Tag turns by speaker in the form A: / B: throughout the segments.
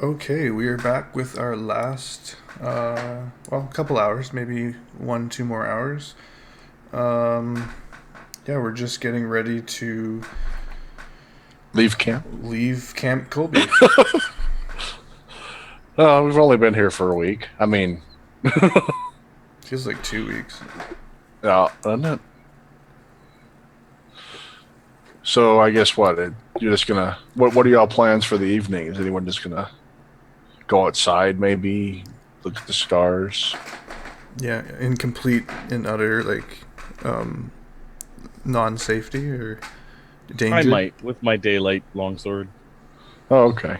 A: Okay, we are back with our last, couple hours, maybe 1, 2 more hours. Um, yeah, we're just getting ready to
B: Leave camp?
A: leave Camp Colby.
B: We've only been here for a week. I mean,
A: Feels like 2 weeks.
B: isn't it? So I guess you're just gonna. What are y'all plans for the evening? Is anyone just gonna go outside, maybe look at the stars?
A: Yeah, in complete and utter, non-safety or
C: I
A: danger.
C: might with my daylight longsword.
B: Oh, okay.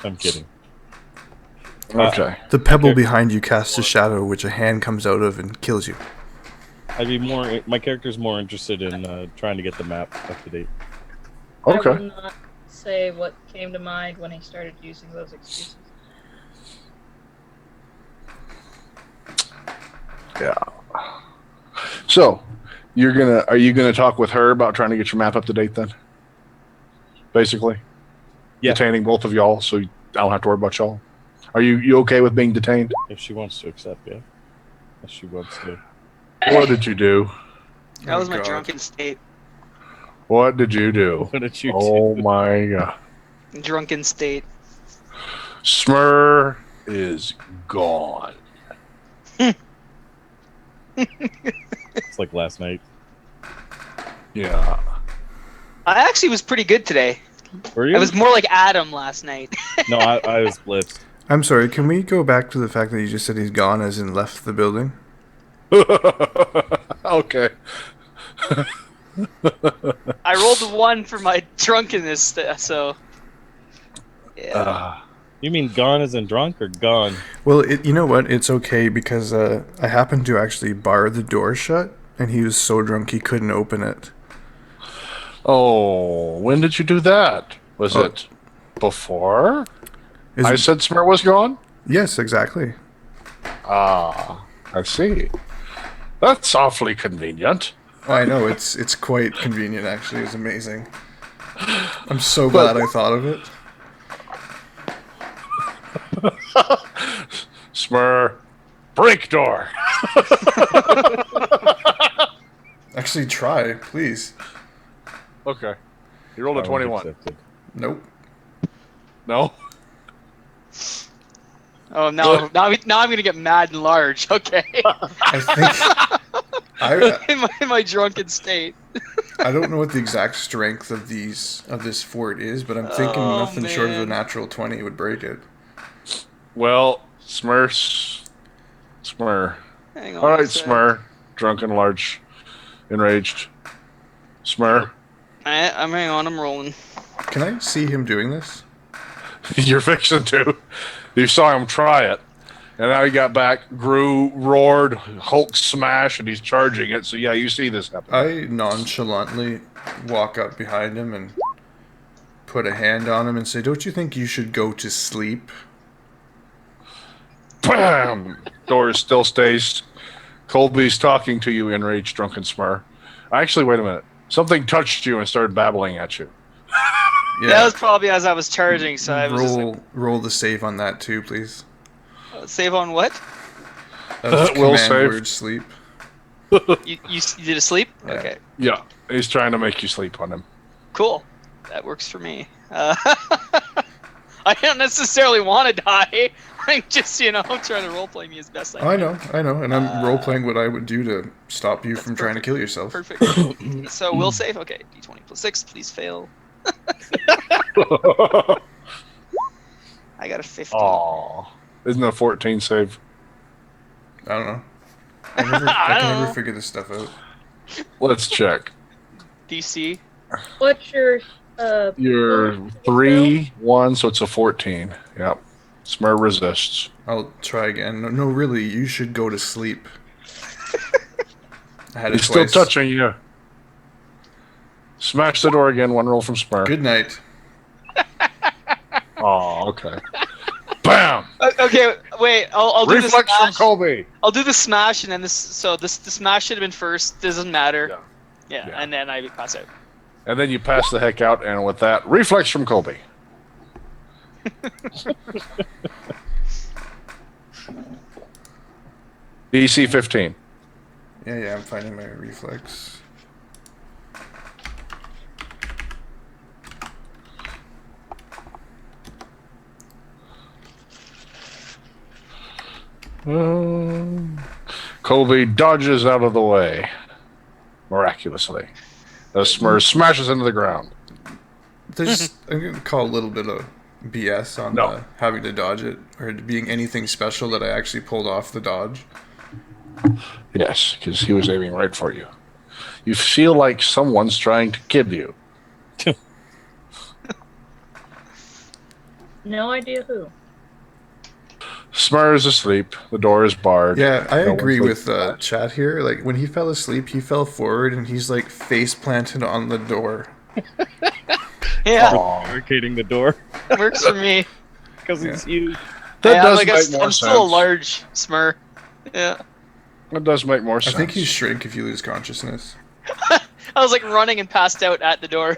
C: I'm kidding.
B: Okay.
A: The pebble behind you casts a shadow which a hand comes out of and kills you.
C: I'd be more. My character's more interested in trying to get the map up to date.
D: I
B: Okay.
D: will not say what came to mind when he started using those excuses.
B: Yeah. So, are you gonna talk with her about trying to get your map up to date then? Basically,
C: Yeah.
B: detaining both of y'all, so I don't have to worry about y'all. Are you okay with being detained?
C: If she wants to accept, yeah. If she wants to.
B: What did you do?
E: That was my
A: God.
E: drunken state.
B: What did you do?
C: What did you
B: Oh
C: do?
B: my god.
E: Drunken state.
B: Smurrrrh is gone.
C: It's like last night.
B: Yeah.
E: I actually was pretty good today.
C: Were you?
E: I was more like Adam last night.
C: No, I was blitzed.
A: I'm sorry, can we go back to the fact that you just said he's gone as in left the building?
B: Okay.
E: I rolled a 1 for my drunkenness, so yeah.
C: You mean gone as in drunk or gone?
A: Well, you know what? It's okay because I happened to actually bar the door shut, and he was so drunk he couldn't open it.
B: Oh, when did you do that? Was it before I said Smurrrrh was gone?
A: Yes, exactly.
B: I see. That's awfully convenient.
A: Oh, I know, it's quite convenient, actually. It's amazing. I'm so glad I thought of it.
B: Smurrrrh, break door.
A: Actually, try, please.
B: Okay. You rolled a 21.
A: Nope.
B: No?
E: Oh no! Now I'm gonna get mad and large. Okay.
A: I think
E: in my drunken state.
A: I don't know what the exact strength of this fort is, but I'm thinking nothing short of a
E: man.
A: natural 20 would break it.
B: Well, Smurrrrh.
E: Hang on.
B: All right,
E: a sec.
B: Smurrrrh. Drunken, large, enraged. Smurrrrh.
E: I'm hang on. I'm rolling.
A: Can I see him doing this?
B: You're fixing to. You saw him try it. And now he got back, grew, roared, Hulk smash, and he's charging it. So yeah, you see this happen.
A: I nonchalantly walk up behind him and put a hand on him and say, "Don't you think you should go to sleep?"
B: Bam! Door still stays. Colby's talking to you, enraged, drunken Smurrrrh. Actually, wait a minute. Something touched you and started babbling at you.
A: Yeah.
E: That was probably as I was charging, so I was just like,
A: roll the save on that too, please.
E: save on what?
A: That's
B: Will
A: command
B: save.
A: word sleep.
E: You did a sleep?
A: Yeah.
E: Okay.
B: Yeah, he's trying to make you sleep on him.
E: Cool. That works for me. I don't necessarily want to die. I'm just, trying to roleplay me as best I can.
A: I know, and I'm role playing what I would do to stop you from trying to kill yourself.
E: Perfect. So we'll save. Okay, d20 plus 6. Please fail. I got a 15.
B: Aw. Isn't a 14 save?
A: I don't know. I can
E: don't
A: never
E: know.
A: figure this stuff out.
B: Let's check.
E: DC.
D: What's your
B: You're 3, 1, so it's a 14. Yep. Smurrrrh resists.
A: I'll try again. No, really, you should go to sleep. I had it
B: He's still
A: twice.
B: touching you. Smash the door again. 1 roll from Smurrrrh.
A: Good night.
B: Oh, okay. Bam!
E: Okay, wait. I'll do the
B: Reflex from
E: smash.
B: Colby.
E: I'll do the smash, and then this. So the smash should have been first. Doesn't matter. Yeah,
B: Yeah.
E: and then I pass out.
B: And then you pass the heck out, and with that, reflex from Colby. DC 15.
A: Yeah, I'm finding my reflex.
B: Colby dodges out of the way. Miraculously. The Smurrrrh smashes into the ground.
A: There's, I'm going to call a little bit of BS on
B: No.
A: having to dodge it, or it being anything special that I actually pulled off the dodge.
B: Yes, because he was aiming right for you. You feel like someone's trying to kill you.
D: No idea who.
B: Smurrrrh is asleep. The door is barred.
A: Yeah, I
B: No
A: agree
B: one's
A: with chat here. Like, when he fell asleep, he fell forward and he's like face planted on the door.
E: Yeah,
C: Barricading the door
E: works for me.
C: because it's huge.
B: That
E: Yeah,
B: does
E: like
B: make more
E: I'm
B: sense.
E: still a large Smurrrrh. Yeah.
B: That does make more
A: I
B: sense.
A: think you shrink if you lose consciousness.
E: I was like running and passed out at the door.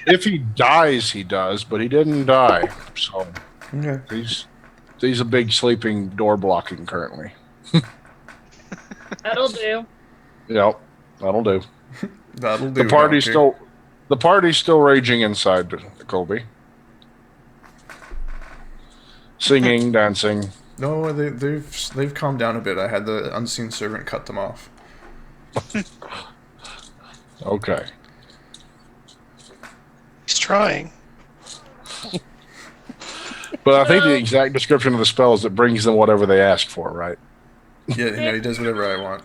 B: If he dies, he does, but he didn't die. So
A: Okay.
B: he's a big sleeping door blocking currently.
D: That'll do.
B: Yep, that'll do.
A: That'll do.
B: The party's still raging inside Colby. Singing, dancing.
A: No, they've calmed down a bit. I had the unseen servant cut them off.
B: Okay.
F: He's trying.
B: But I think the exact description of the spell is it brings them whatever they ask for, right?
A: Yeah, he does whatever I want.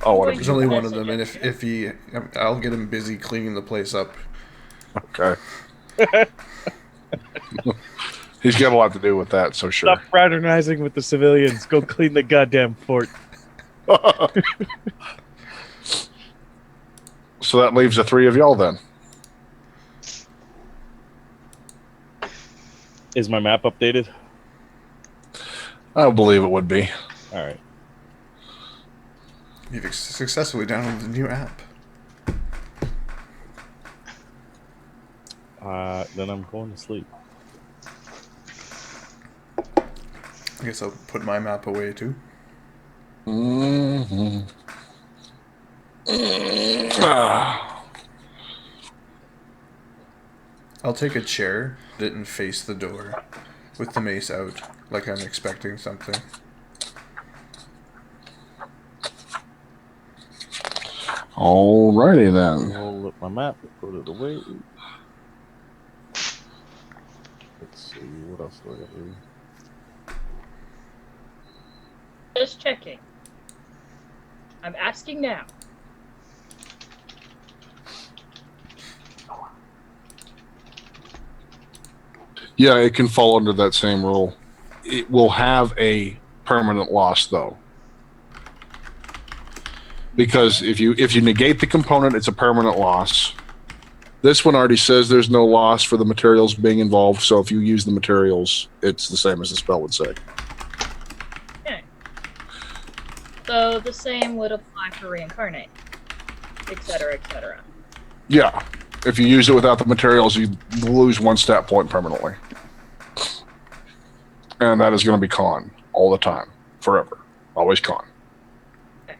B: Oh, whatever.
A: There's only one of them, and if he, I'll get him busy cleaning the place up.
B: Okay. He's got a lot to do with that, so sure.
C: Stop fraternizing with the civilians. Go clean the goddamn fort.
B: So that leaves the three of y'all then.
C: Is my map updated?
B: I believe it would be.
C: All right.
A: You've successfully downloaded the new app.
C: Then I'm going to sleep.
A: I guess I'll put my map away too.
B: Mm-hmm.
A: I'll take a chair that and face the door with the mace out, like I'm expecting something.
B: Alrighty then.
C: Roll up my map. Put it away. Let's see. What else do I got here?
D: Just checking. I'm asking now.
B: Yeah, it can fall under that same rule. It will have a permanent loss though. Because if you negate the component, it's a permanent loss. This one already says there's no loss for the materials being involved, so if you use the materials, it's the same as the spell would say.
D: Okay. So the same would apply for reincarnate, etc., etc.
B: Yeah. If you use it without the materials, you lose one stat point permanently. And that is going to be con all the time, forever. Always con.
D: Okay.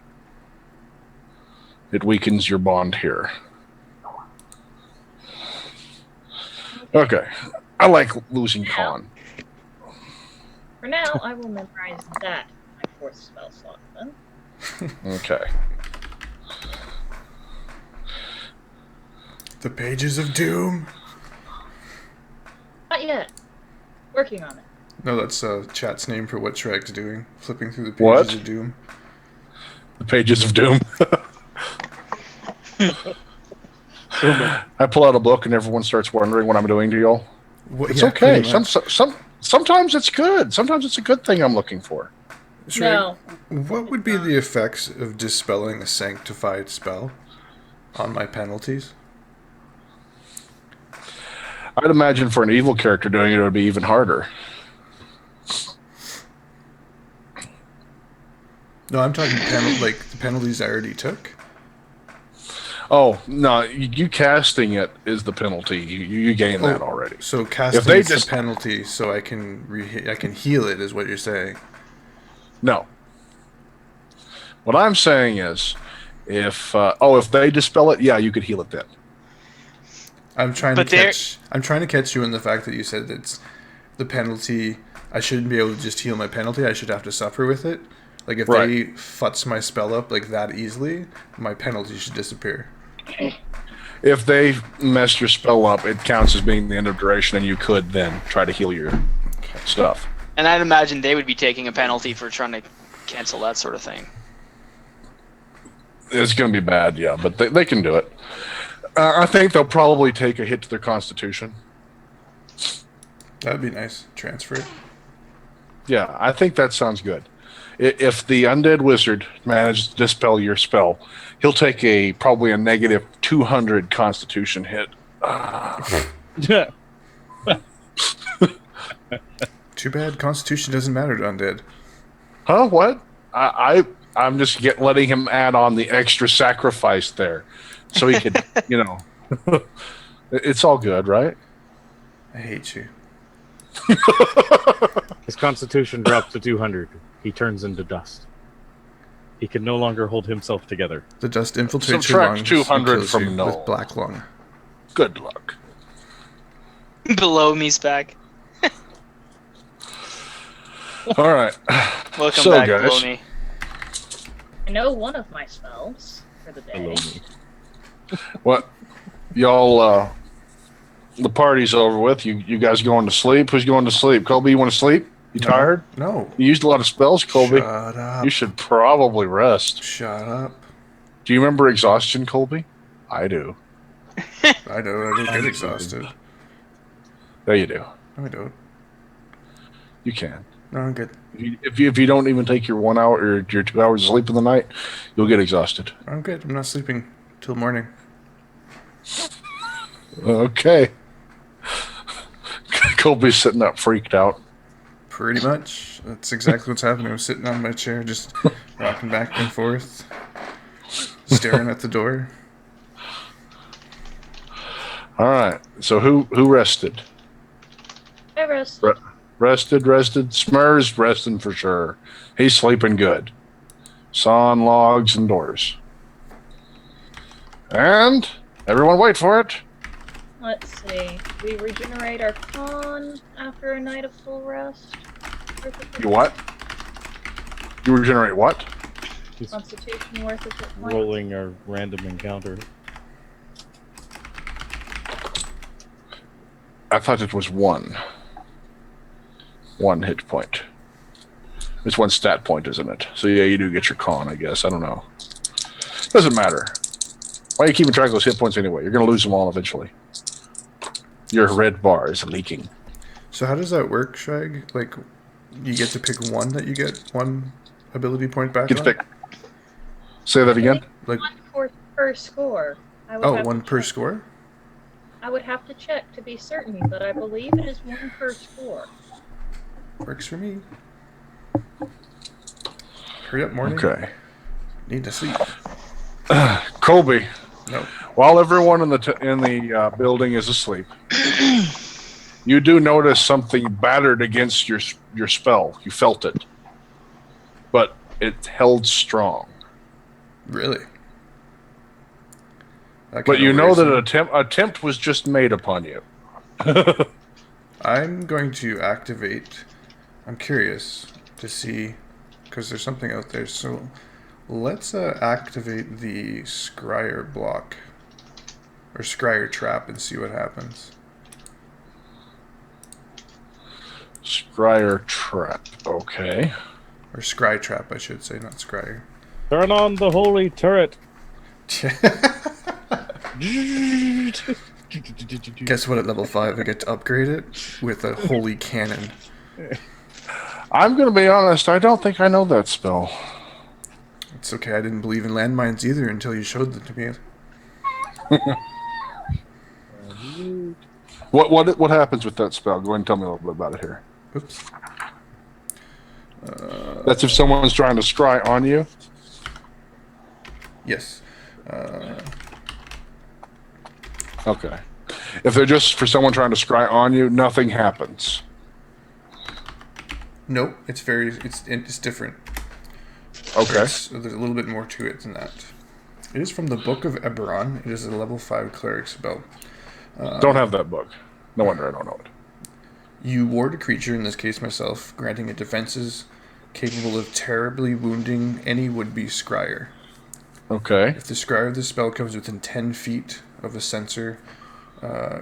B: It weakens your bond here. Okay. I like losing con.
D: For now, I will memorize that my fourth spell slot then.
B: Okay.
A: The pages of doom.
D: Not yet. Working on it.
A: No, that's chat's name for what Sragg's doing. Flipping through the pages
B: What?
A: of doom.
B: The pages of doom. I pull out a book and everyone starts wondering what I'm doing to y'all. It's okay. Sometimes it's good. Sometimes it's a good thing I'm looking for.
A: Sragg,
D: No.
A: what would be the effects of dispelling a sanctified spell on my penalties?
B: I'd imagine for an evil character doing it would be even harder.
A: No, I'm talking like the penalties I already took.
B: Oh no, you casting it is the penalty. You gain that already.
A: So casting
B: they
A: is
B: just-
A: the penalty, so I can I can heal it, is what you're saying.
B: No. What I'm saying is, if they dispel it, yeah, you could heal it then.
A: I'm trying
E: But
A: to catch you in the fact that you said it's the penalty. I shouldn't be able to just heal my penalty. I should have to suffer with it. Like if
B: Right.
A: they futz my spell up like that easily, my penalty should disappear.
B: If they messed your spell up, it counts as being the end of duration, and you could then try to heal your stuff.
E: And I'd imagine they would be taking a penalty for trying to cancel that sort of thing.
B: It's going to be bad, yeah, but they can do it. I think they'll probably take a hit to their constitution.
A: That'd be nice. Transfer it.
B: Yeah, I think that sounds good. If the undead wizard manages to dispel your spell, he'll take probably a negative 200 constitution hit.
C: Yeah.
A: Too bad Constitution doesn't matter to undead.
B: Huh? What? I'm just letting him add on the extra sacrifice there, so he could, it's all good, right?
A: I hate you.
C: His constitution drops to 200. He turns into dust. He can no longer hold himself together.
A: The dust infiltrates your
B: Subtract
A: lungs
B: 200
A: and kills
B: from
A: you
B: null.
A: with black lung.
B: Good luck.
E: Below me, Spag.
B: All right.
E: Welcome
B: So,
E: back,
B: guys.
E: below me.
D: I know one of my spells for the
C: Below
D: day.
B: Uh,
C: me.
B: What? Y'all, the party's over with. You guys going to sleep? Who's going to sleep? Colby, you want to sleep? You tired?
A: No.
B: You used a lot of spells, Colby.
A: Shut up.
B: You should probably rest.
A: Shut up.
B: Do you remember exhaustion, Colby? I do.
A: I don't get exhausted.
B: There you do.
A: No, I don't.
B: You can.
A: No, I'm good.
B: If you don't even take your 1 hour or your 2 hours of sleep in the night, you'll get exhausted.
A: I'm good. I'm not sleeping till morning.
B: Okay. Colby's sitting up freaked out.
A: Pretty much. That's exactly what's happening. I'm sitting on my chair, just rocking back and forth, staring at the door.
B: All right. So who rested?
D: I rest.
B: Rested. Smurrrrh's resting for sure. He's sleeping good. Sawn logs and doors. And everyone wait for it.
D: Let's see. We regenerate our con after a night of full rest.
B: You what? You regenerate what?
C: He's
D: Constitution worth of it.
C: rolling a random encounter.
B: I thought it was one. One hit point. It's one stat point, isn't it? So yeah, you do get your con, I guess. I don't know. Doesn't matter. Why are you keeping track of those hit points anyway? You're going to lose them all eventually. Your red bar is leaking.
A: So how does that work, Sragg? Like, you get to pick one that you get one ability point back
B: Get
A: on?
B: to pick. Say that again.
A: Like,
D: One per score. I would
A: oh,
D: have
A: one
D: to
A: per
D: check.
A: score?
D: I would have to check to be certain, but I believe it is one per score.
A: Works for me. Hurry up, morning.
B: Okay.
A: Need to sleep.
B: Colby,
A: No.
B: while everyone in the building is asleep, you do notice something battered against your spell. You felt it, but it held strong.
A: Really? That
B: But
A: kinda
B: you know
A: worries
B: that
A: me.
B: an attempt was just made upon you.
A: I'm going to activate. I'm curious to see, because there's something out there. So let's activate the Scryer block or Scryer trap and see what happens.
B: Scryer trap. Okay.
A: Or Scry trap, I should say, not Scryer.
C: Turn on the holy turret.
A: Guess what? At level 5, I get to upgrade it with a holy cannon.
B: I'm going to be honest. I don't think I know that spell.
A: It's okay. I didn't believe in landmines either until you showed them to me.
B: What happens with that spell? Go ahead and tell me a little bit about it here.
A: Oops.
B: That's if someone's trying to scry on you.
A: Yes.
B: Okay. If they're just for someone trying to scry on you, nothing happens.
A: Nope, it's different.
B: Okay.
A: There's a little bit more to it than that. It is from the Book of Eberron. It is a level 5 cleric spell.
B: Don't have that book. No wonder I don't know it.
A: You ward a creature, in this case myself, granting it defenses capable of terribly wounding any would-be scryer.
B: Okay.
A: If the scryer of the spell comes within 10 feet of a sensor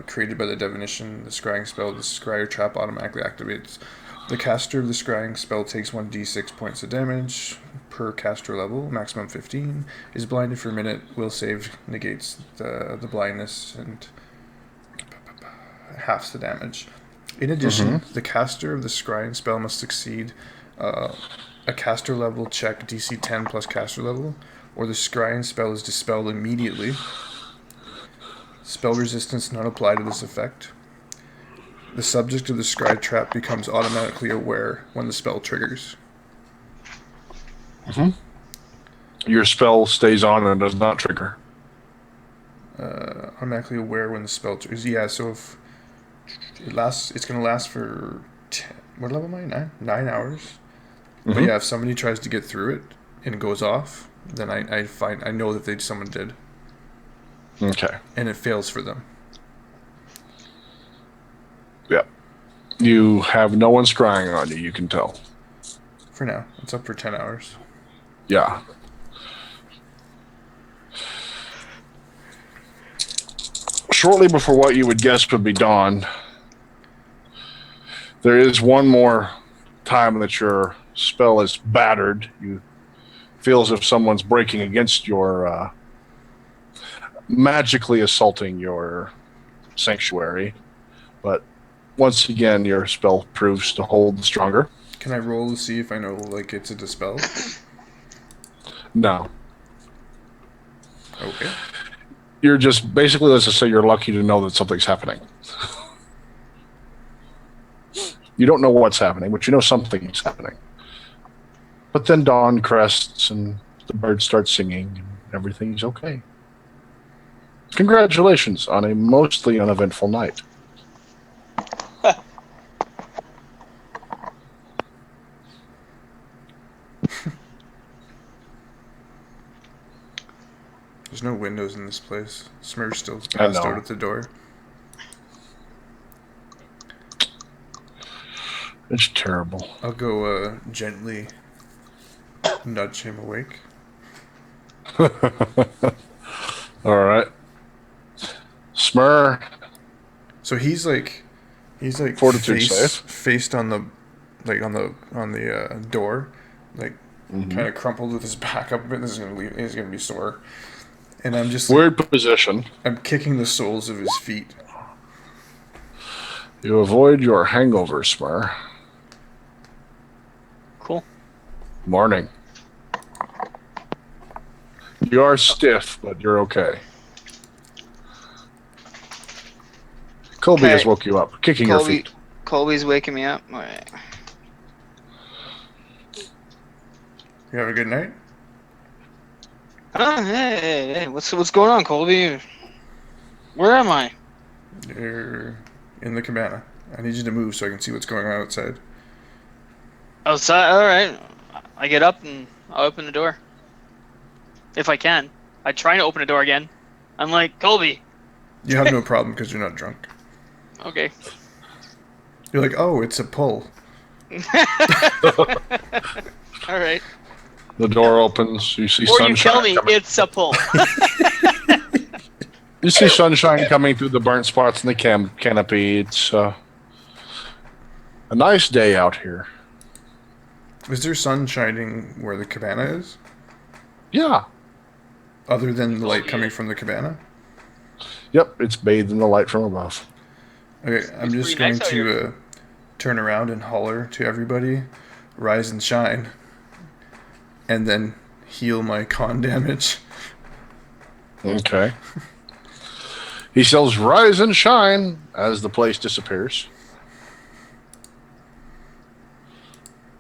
A: created by the divination, the scrying spell, the scryer trap automatically activates. The caster of the scrying spell takes 1d6 points of damage per caster level, maximum 15, is blinded for a minute, will save negates the blindness, and halves the damage. In addition, the caster of the scrying spell must succeed a caster level check DC 10 plus caster level, or the scrying spell is dispelled immediately. Spell resistance not applied to this effect. The subject of the scry trap becomes automatically aware when the spell triggers.
B: Your spell stays on and does not trigger.
A: Automatically aware when the spell triggers. Yeah, so if it lasts, it's going to last for what level am I? 9 hours. But yeah, if somebody tries to get through it and it goes off, then I know that someone did.
B: Okay.
A: And it fails for them.
B: Yep. You have no one scrying on you, you can tell.
A: For now. It's up for 10 hours.
B: Yeah. Shortly before what you would guess would be dawn, there is one more time that your spell is battered. You feel as if someone's breaking against your magically assaulting your sanctuary, but once again your spell proves to hold stronger.
A: Can I roll to see if I know it's a dispel?
B: No.
A: Okay.
B: You're just basically, let's just say you're lucky to know that something's happening. You don't know what's happening, but you know something's happening. But then dawn crests and the birds start singing and everything's okay. Congratulations on a mostly uneventful night.
A: There's no windows in this place. Smurrrrh's still
B: I
A: passed
B: know.
A: out at the door.
B: It's terrible.
A: I'll go gently nudge him awake.
B: All right. Smurrrrh.
A: So he's
B: Fortitude save.
A: faced on the door, kind of crumpled with his back up a bit. He's gonna be sore. And I'm just
B: Weird position.
A: I'm kicking the soles of his feet.
B: You avoid your hangover, Smurrrrh.
E: Cool.
B: Morning. You are stiff, but you're okay. Colby has woke you up, kicking your feet.
E: Colby's waking me up. All right.
A: You have a good night?
E: Hey, what's going on, Colby? Where am I?
A: You're in the cabana. I need you to move so I can see what's going on outside.
E: Outside? All right. I get up and I'll open the door. If I can. I try to open the door again. I'm like, Colby.
A: You have no problem because you're not drunk.
E: Okay.
A: You're like, oh, it's a pull.
E: All right.
B: The door opens. You see
E: Or
B: sunshine.
E: you tell me
B: coming.
E: it's a pull.
B: You see sunshine coming through the burnt spots in the canopy. It's a nice day out here.
A: Is there sun shining where the cabana is?
B: Yeah.
A: Other than the light coming from the cabana?
B: Yep, it's bathed in the light from above.
A: Okay, I'm
E: It's
A: just
E: pretty
A: going
E: nice out
A: to turn around and holler to everybody, rise and shine, and then heal my con damage.
B: Okay. He sells rise and shine as the place disappears.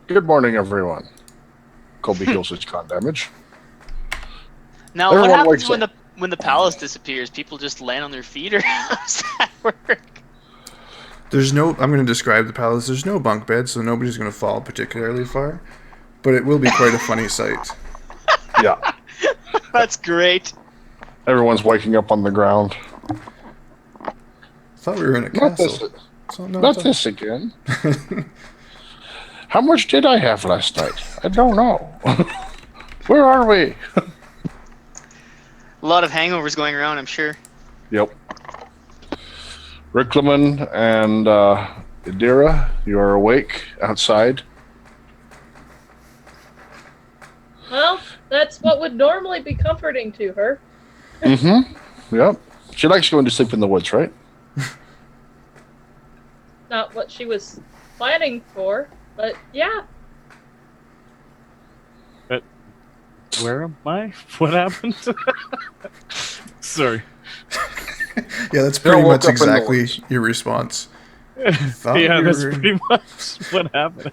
B: Good morning, everyone. Colby heals his con damage.
E: Now, what
B: Everyone
E: happens
B: wakes
E: when
B: up.
E: when the palace disappears, people just land on their feet, or how does that work?
A: There's no. I'm going to describe the palace. There's no bunk bed, so nobody's going to fall particularly far. But it will be quite a funny sight.
B: Yeah.
E: That's great.
B: Everyone's waking up on the ground.
A: I thought we were in a
B: Not
A: castle.
B: this,
A: So, no,
B: not
A: it's
B: this again. How much did I have last night? I don't know. Where are we?
E: A lot of hangovers going around, I'm sure.
B: Yep. Riclamin and Idira, you are awake outside.
D: Well, that's what would normally be comforting to her.
B: Mm-hmm. Yep. She likes going to sleep in the woods, right?
D: Not what she was planning for, but yeah.
C: Where am I? What happened? Sorry.
A: Yeah, that's
B: They all
A: pretty
B: woke
A: much
B: up in the
A: exactly
B: woods.
A: your response.
C: Yeah,
A: we
C: that's
A: were-
C: pretty much what happened.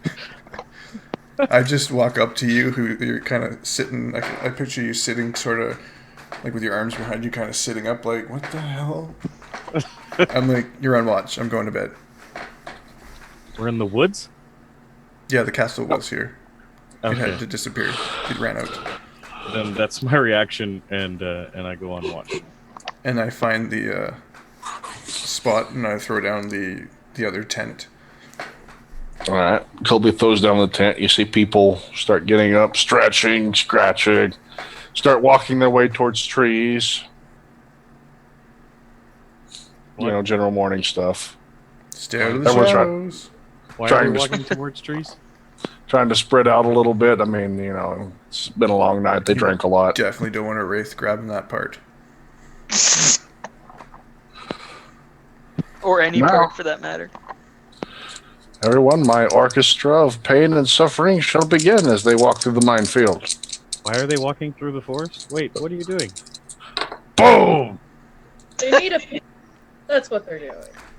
A: I just walk up to you, who you're kind of sitting. I picture you sitting, sort of like with your arms behind you, kind of sitting up, like, what the hell? I'm like, you're on watch. I'm going to bed.
C: We're in the woods?
A: Yeah, the castle was here. It
C: Okay.
A: had to disappear. It ran out.
C: Then that's my reaction, and I go on watch.
A: And I find the spot, and I throw down the other tent.
B: All right. Colby throws down the tent. You see people start getting up, stretching, scratching, start walking their way towards trees.
C: What?
B: You know, general morning stuff.
A: Stay out of the
B: Everyone's right.
A: shadows.
C: Why are
B: Trying
C: we
B: to-
C: walking towards trees?
B: Trying to spread out a little bit. I mean, you know, it's been a long night. They drank a lot.
A: Definitely don't want a wraith grabbing that part.
E: Or any
B: No.
E: part for that matter.
B: Everyone, my orchestra of pain and suffering shall begin as they walk through the minefield.
C: Why are they walking through the forest? Wait, what are you doing?
B: Boom!
D: They need a. That's what they're doing.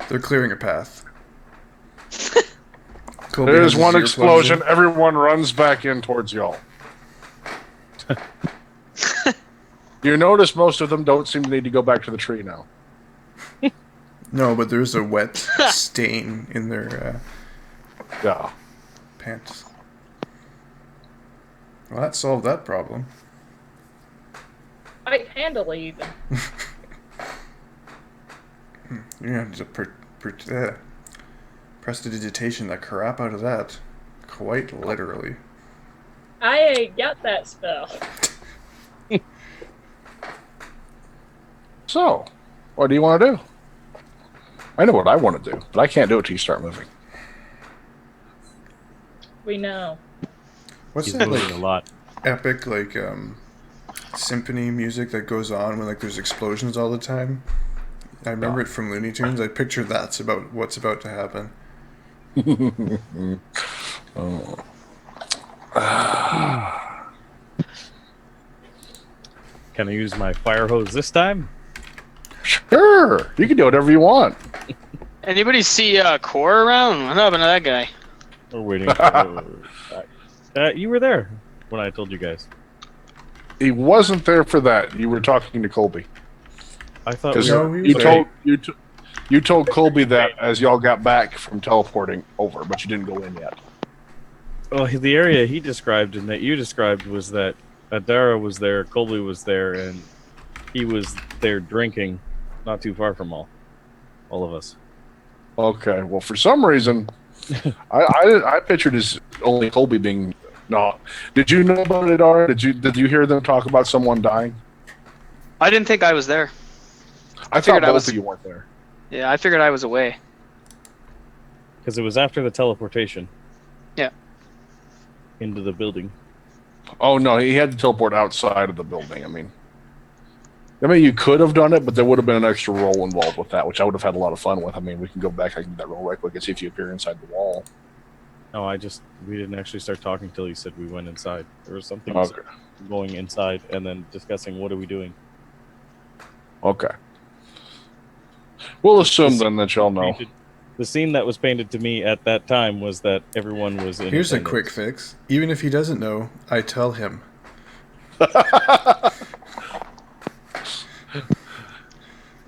A: They're clearing a path. Colby
B: There's
A: has his
B: one
A: earplugs
B: explosion.
A: in.
B: Everyone runs back in towards y'all. You notice most of them don't seem to need to go back to the tree now.
A: No, but there's a wet stain in their
B: Yeah.
A: pants. Well, that solved that problem.
D: Quite handily, even.
A: Yeah, just prestidigitation the crap out of that. Quite literally.
D: I ain't got that spell.
B: So, what do you want to do? I know what I want to do, but I can't do it till you start moving.
D: We know.
A: What's
C: He's
A: that
C: moving
A: like
C: a lot.
A: epic symphony music that goes on when like there's explosions all the time? I remember it from Looney Tunes. I picture that's about what's about to happen.
B: Oh.
C: Can I use my fire hose this time?
B: Sure, you can do whatever you want.
E: Anybody see Core around? What happened to that guy?
C: We're waiting for... you were there when I told you guys.
B: He wasn't there for that. You were talking to Colby.
C: I thought
B: Because
C: we
A: No,
C: were...
A: he was
B: you told Colby that as y'all got back from teleporting over, but you didn't go in yet.
C: Well, the area he described and that you described was that Adara was there, Colby was there, and he was there drinking, not too far from all of us.
B: Okay. Well, for some reason, I pictured as only Colby being not. Did you know about it, Ara? Did you hear them talk about someone dying?
E: I didn't think I was there.
B: I thought
E: figured I
B: both
E: was-
B: of you weren't there.
E: Yeah, I figured I was away.
C: Because it was after the teleportation.
E: Yeah.
C: Into the building.
B: Oh no, he had to teleport outside of the building. I mean, you could have done it, but there would have been an extra roll involved with that, which I would have had a lot of fun with. I mean, we can go back. I can do that roll right quick and see if you appear inside the wall.
C: No, we didn't actually start talking till he said we went inside. There was something
B: Okay.
C: going inside and then discussing what are we doing.
B: Okay. We'll assume then that y'all know.
C: The scene that was painted to me at that time was that everyone was in
A: Here's a
C: attendance.
A: quick fix. Even if he doesn't know, I tell him.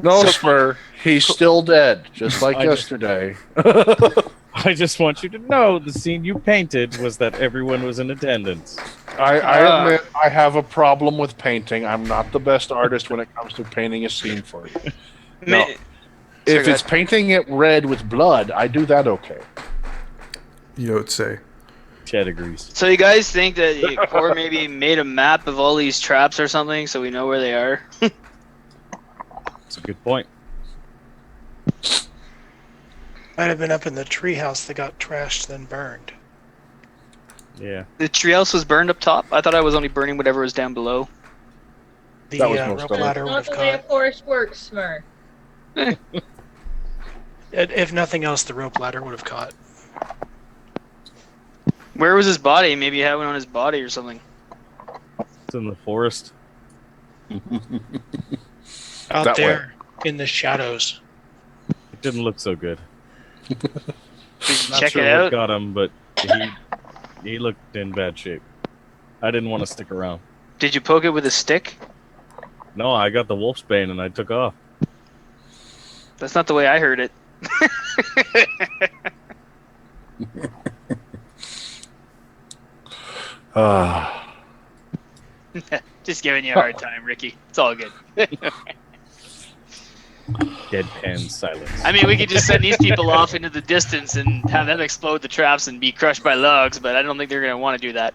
B: No,
E: So-
B: Smurrrrh. He's still dead, just like
C: I just-
B: yesterday.
C: I just want you to know the scene you painted was that everyone was in attendance.
B: I admit I have a problem with painting. I'm not the best artist when it comes to painting a scene for you. No.
E: Ma-
B: If
E: Sorry,
B: it's painting it red with blood, I do that okay.
A: You don't say.
C: Chad agrees.
E: So you guys think that Core maybe made a map of all these traps or something, so we know where they are?
C: That's a good point.
F: Might have been up in the treehouse that got trashed then burned.
C: Yeah.
E: The treehouse was burned up top. I thought I was only burning whatever was down below.
F: The
B: That was most
F: rope
B: of it.
F: ladder would
D: Not
F: have
D: the way a
F: caught.
D: forest works, Smurrrrh.
F: If nothing else, the rope ladder would have caught.
E: Where was his body? Maybe he had one on his body or something.
C: It's in the forest.
F: Out
B: That way.
F: there in the shadows.
C: It didn't look so good.
E: Did you
C: Not
E: check
C: sure
E: it
C: what
E: out?
C: got him, but he looked in bad shape. I didn't want to stick around.
E: Did you poke it with a stick?
C: No, I got the wolf's bane and I took off.
E: That's not the way I heard it.
B: Ah.
E: Just giving you a hard time, Ricky. It's all good.
C: Deadpan silence.
E: I mean, we could just send these people off into the distance and have them explode the traps and be crushed by logs, but I don't think they're going to want to do that.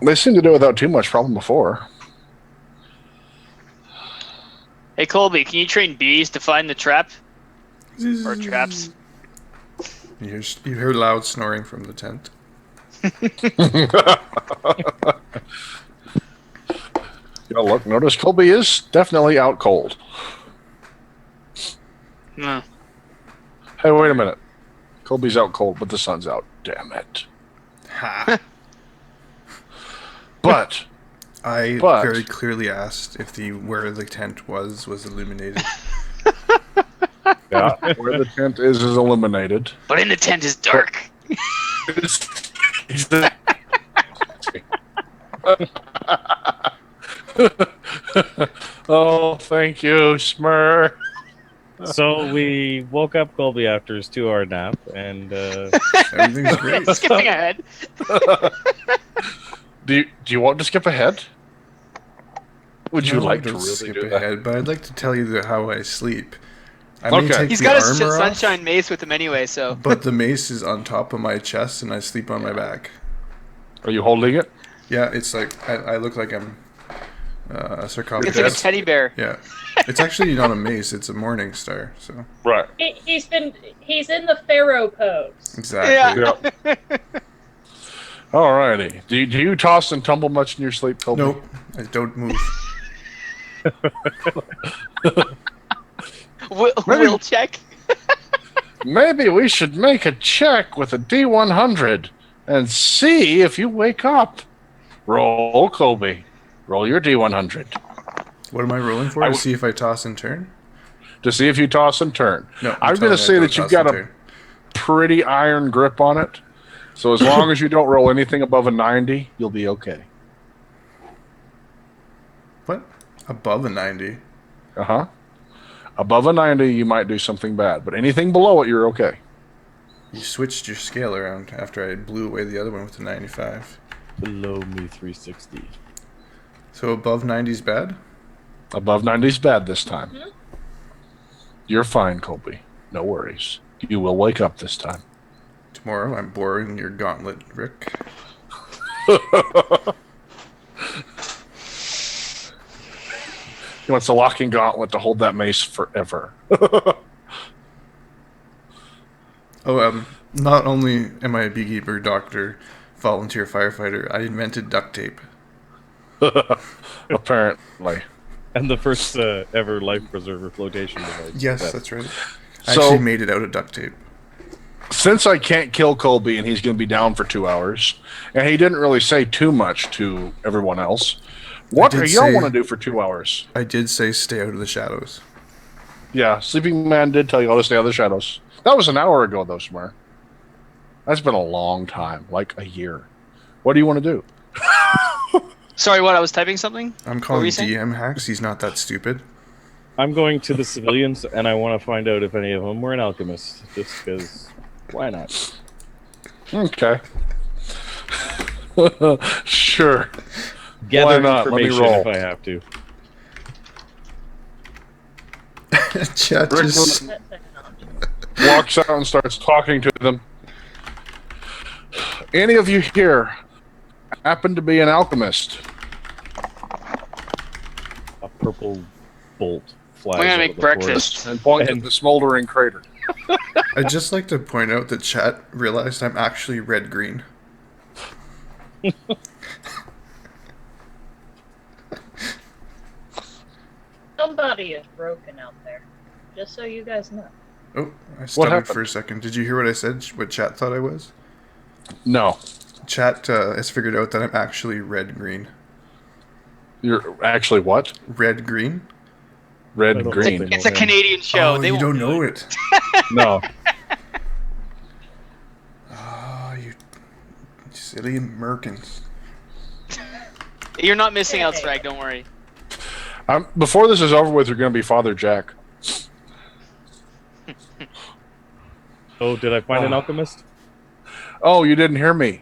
B: They seem to do it without too much problem before.
E: Hey, Colby, can you train bees to find the trap? Or traps?
A: You hear loud snoring from the tent.
B: Look, notice Colby is definitely out cold.
E: No.
B: Hey, wait a minute. Colby's out cold, but the sun's out. Damn it.
A: Ha!
B: But
A: I
B: But-
A: very clearly asked if where the tent was illuminated.
B: yeah, where the tent is eliminated.
E: But in the tent is dark.
B: Oh, thank you, Smurrrrh.
C: So we woke up Colby after his 2-hour nap, and
A: Everything's great.
E: Skipping ahead.
B: Do you want to skip ahead? Would you
A: No,
B: like to
A: don't
B: really
A: skip
B: do that?
A: ahead? But I'd like to tell you how I sleep. I
B: Okay.
A: may take
E: He's
A: the
E: got a
A: armor off,
E: sunshine mace with him anyway, so.
A: but the mace is on top of my chest, and I sleep on my back.
B: Are you holding it?
A: Yeah, it's like I look like I'm a sarcophagus.
E: It's like a teddy bear.
A: Yeah, it's actually not a mace; it's a morning star. So
B: Right.
D: He's in the pharaoh pose.
A: exactly.
B: Yeah. Alrighty. Do you toss and tumble much in your sleep, Colby?
A: Nope, I don't move.
E: Will check.
B: Maybe we should make a check with a D100 and see if you wake up. Roll, Colby. Roll your D100
A: What am I rolling for?
B: I
A: To
B: w-
A: see if I toss and turn?
B: to see if you toss and turn.
A: No,
B: I'm
A: telling
B: going to
A: you I
B: say
A: don't
B: that you've
A: toss
B: got
A: and
B: a
A: turn.
B: pretty iron grip on it. So as long as you don't roll anything above a 90, you'll be okay.
A: What? Above a 90?
B: Uh-huh. Above a 90, you might do something bad, but anything below it, you're okay.
A: You switched your scale around after I blew away the other one with the 95.
C: below me 360.
A: So above 90 is bad?
B: Above 90 is bad this time. You're fine, Colby. No worries. You will wake up this time.
A: Tomorrow I'm boring your gauntlet, Rick.
B: He wants a locking gauntlet to hold that mace forever.
A: Not only am I a beekeeper, doctor, volunteer firefighter, I invented duct tape.
B: Apparently.
C: And the first ever life preserver flotation device.
A: Yes, that's right. I
B: So-
A: actually made it out of duct tape.
B: Since I can't kill Colby and he's going to be down for 2 hours, and he didn't really say too much to everyone else, what
A: did
B: do y'all
A: say-
B: want to do for 2 hours?
A: I did say stay out of the shadows.
B: Yeah, Sleeping Man did tell you all to stay out of the shadows. That was an hour ago, though, Smurrrrh. That's been a long time, like a year. What do you want to do?
E: Sorry, what? I was typing something?
A: I'm
E: What were
A: calling
E: you saying?
A: DM hacks. He's not that stupid.
C: I'm going to the civilians, and I want to find out if any of them were an alchemist, just because. Why not?
B: Okay. Sure.
C: Gather
B: not? Let me
C: information
B: roll.
C: if I have to.
A: Chat
B: Rick
A: just...
D: That technology.
B: Walks out and starts talking to them. Any of you here happen to be an alchemist?
C: A purple bolt flies.
E: We're gonna
C: out
E: make
C: of the
E: breakfast.
C: forest.
B: And point
C: And-
B: at the smoldering crater.
A: I'd just like to point out that chat realized I'm actually red-green.
D: Somebody is broken out there. Just so you guys know.
A: Oh, I stuttered
B: happened?
A: for a second. Did you hear what I said? What chat thought I was?
B: No.
A: Chat has figured out that I'm actually red-green.
B: You're actually what?
A: Red-green?
C: I
B: Red,
C: don't
B: green.
C: think-
E: It's a Canadian show.
A: Oh,
E: They
A: you
E: won't
A: don't know it.
C: No.
A: Oh, you silly Merkins.
E: You're not missing out,
D: Hey.
E: Sragg. Don't worry.
B: Before this is over with, you're going to be Father Jack.
C: Oh, did I find an alchemist?
B: Oh, you didn't hear me.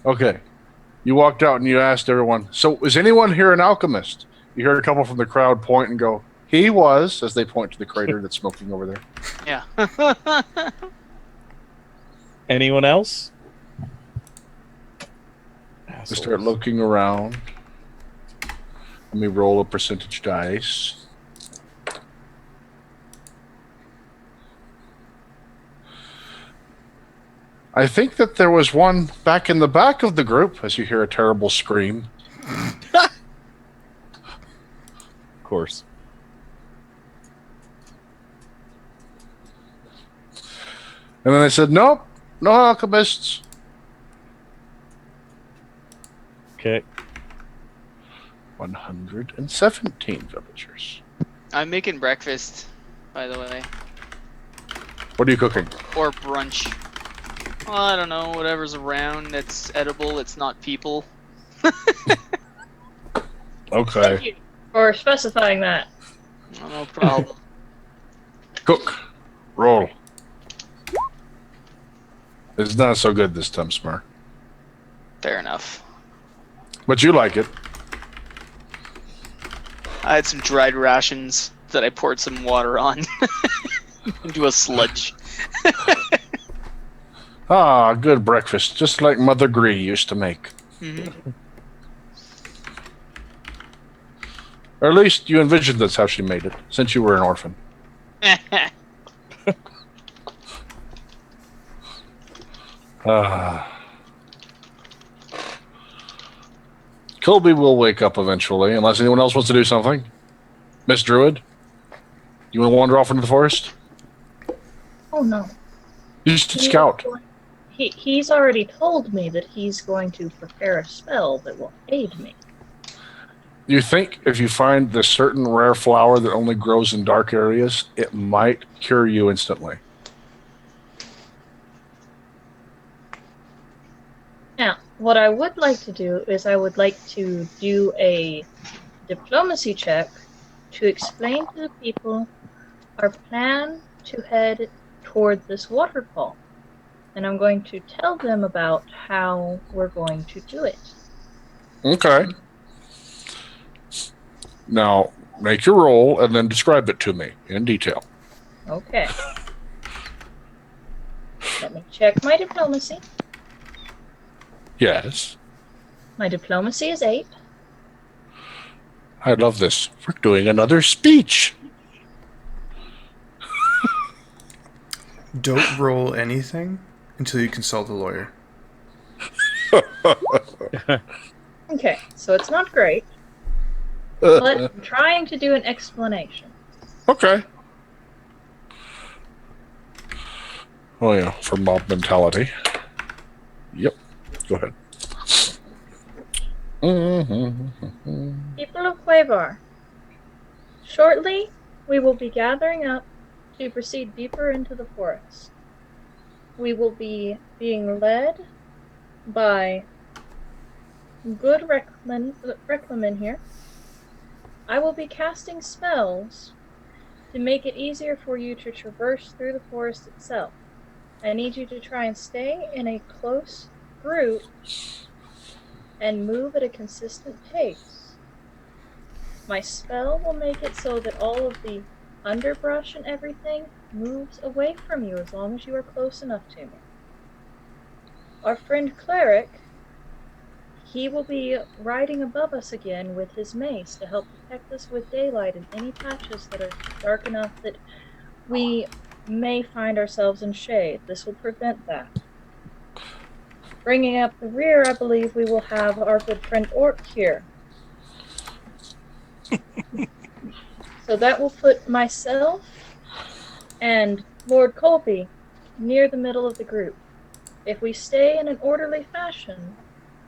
B: Okay. You walked out and you asked everyone, so is anyone here an alchemist? You heard a couple from the crowd point and go, he was, as they point to the crater that's smoking over there.
E: Yeah.
C: Anyone else?
B: They start looking around. Let me roll a percentage dice. I think that there was one back in the back of the group as you hear a terrible scream.
C: Of course.
B: And then they said, nope, no alchemists.
C: Okay.
B: 117 villagers.
E: I'm making breakfast, by the way,
B: What are you cooking?
E: or brunch. Well, I don't know. Whatever's around that's edible. It's not people.
B: Okay.
D: Thank you for specifying that.
E: Oh, no problem.
B: Cook. Roll. It's not so good this time, Smurrrrh.
E: Fair enough.
B: But you like it.
E: I had some dried rations that I poured some water on into a sludge.
B: Ah, good breakfast. Just like Mother Gree used to make.
E: Mm-hmm.
B: Or at least you envisioned that's how she made it, since you were an orphan. Colby will wake up eventually, unless anyone else wants to do something. Miss Druid, you want to wander off into the forest?
D: Oh no.
B: You should scout.
D: He's already told me that he's going to prepare a spell that will aid me.
B: You think if you find this certain rare flower that only grows in dark areas, it might cure you instantly.
D: Now, what I would like to do is I would like to do a diplomacy check to explain to the people our plan to head toward this waterfall. And I'm going to tell them about how we're going to do it.
B: Okay. Now, make your roll and then describe it to me in detail.
D: Okay. Let me check my diplomacy.
B: Yes.
D: My diplomacy is 8.
B: I love this. We're doing another speech.
A: Don't roll anything until you consult a lawyer.
D: Okay, so it's not great, but I'm trying to do an explanation.
B: Okay. Oh, yeah, for mob mentality. Yep. Go ahead.
D: People of Quavar, shortly we will be gathering up to proceed deeper into the forest. We will be being led by good Riclamin here, I will be casting spells to make it easier for you to traverse through the forest itself. I need you to try and stay in a close group and move at a consistent pace. My spell will make it so that all of the underbrush and everything moves away from you as long as you are close enough to me. Our friend Cleric, he will be riding above us again with his mace to help protect us with daylight in any patches that are dark enough that we may find ourselves in shade. This will prevent that. Bringing up the rear, I believe we will have our good friend Orc here. So that will put myself and Lord Colby near the middle of the group. If we stay in an orderly fashion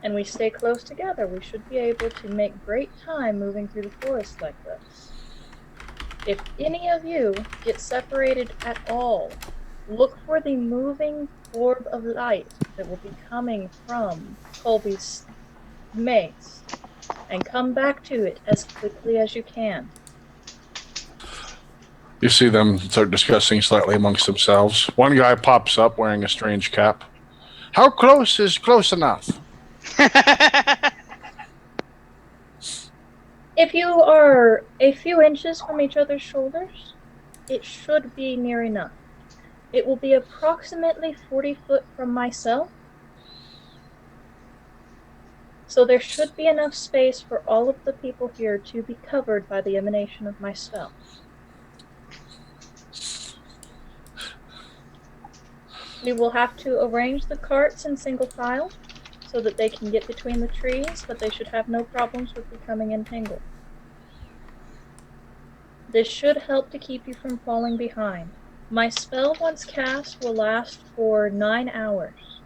D: and we stay close together, we should be able to make great time moving through the forest like this. If any of you get separated at all, look for the moving orb of light that will be coming from Colby's mace and come back to it as quickly as you can.
B: You see them start discussing slightly amongst themselves. One guy pops up wearing a strange cap. How close is close enough?
D: If you are a few inches from each other's shoulders, it should be near enough. It will be approximately 40 foot from myself. So there should be enough space for all of the people here to be covered by the emanation of my spell. We will have to arrange the carts in single file so that they can get between the trees, but they should have no problems with becoming entangled. This should help to keep you from falling behind. My spell, once cast, will last for 9 hours.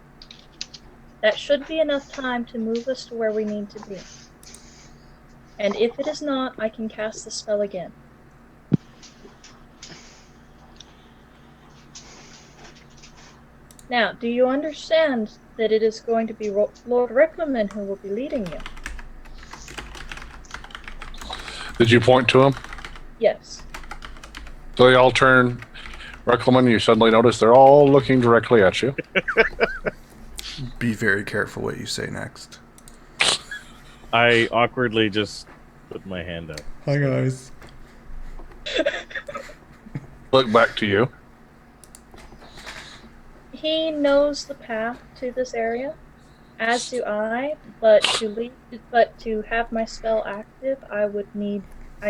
D: That should be enough time to move us to where we need to be. And if it is not, I can cast the spell again. Now, do you understand that it is going to be Lord Riclamin who will be leading you?
B: Did you point to him?
D: Yes.
B: So they all turn. Riclamin, you suddenly notice they're all looking directly at you.
A: Be very careful what you say next.
C: I awkwardly just put my hand up.
A: Hi, guys.
B: Look back to you.
D: He knows the path to this area, as do I, but to have my spell active, I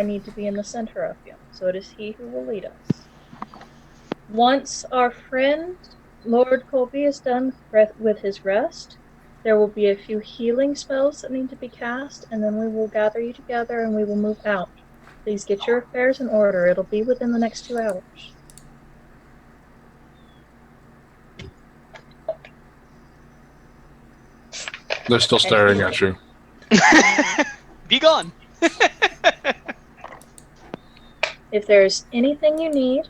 D: need to be in the center of him. So it is he who will lead us. Once our friend Lord Colby is done with his rest, there will be a few healing spells that need to be cast, and then we will gather you together and we will move out. Please get your affairs in order. It'll be within the next 2 hours.
B: They're still staring at you.
E: Be gone.
D: If there's anything you need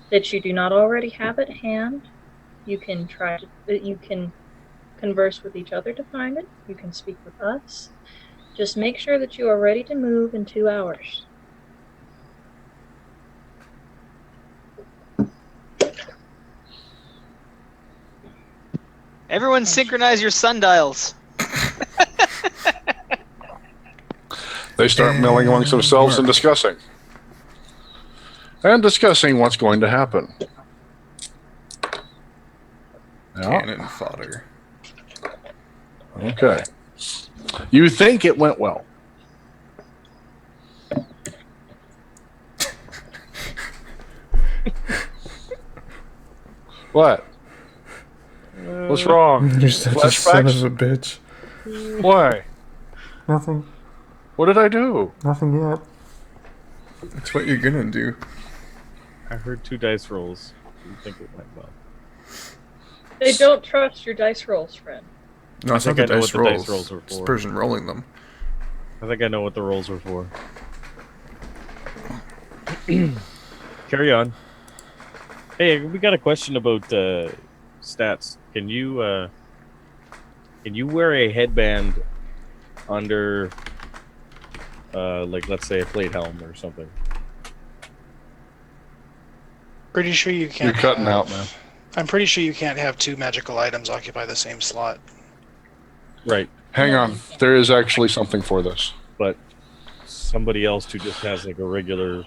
D: that you do not already have at hand, you can converse with each other to find it. You can speak with us. Just make sure that you are ready to move in 2 hours.
E: Everyone synchronize your sundials.
B: They start milling amongst themselves and discussing. And discussing what's going to happen. Yeah.
A: Cannon fodder.
B: Okay. You think it went well. What? What's wrong?
A: You're such a son
B: Flashbacks?
A: of a bitch.
B: Why?
G: Nothing.
B: What did I do?
G: Nothing yet.
A: That's what you're gonna do.
C: I heard 2 dice rolls. You think it went well?
D: They don't trust your dice rolls, friend.
A: No, it's not
C: think
A: the
C: I know
A: dice
C: what the
A: rolls.
C: dice rolls were
A: It's the
C: for.
A: person rolling them.
C: I think I know what the rolls were for. Carry on. Hey, we got a question about stats. Can you wear a headband under, like, let's say a plate helm or something.
F: Pretty sure you can't.
B: You're cutting
F: have-
B: out, man.
F: I'm pretty sure you can't have two magical items occupy the same slot.
C: Right.
B: Hang on. There is actually something for this.
C: But somebody else who just has like a regular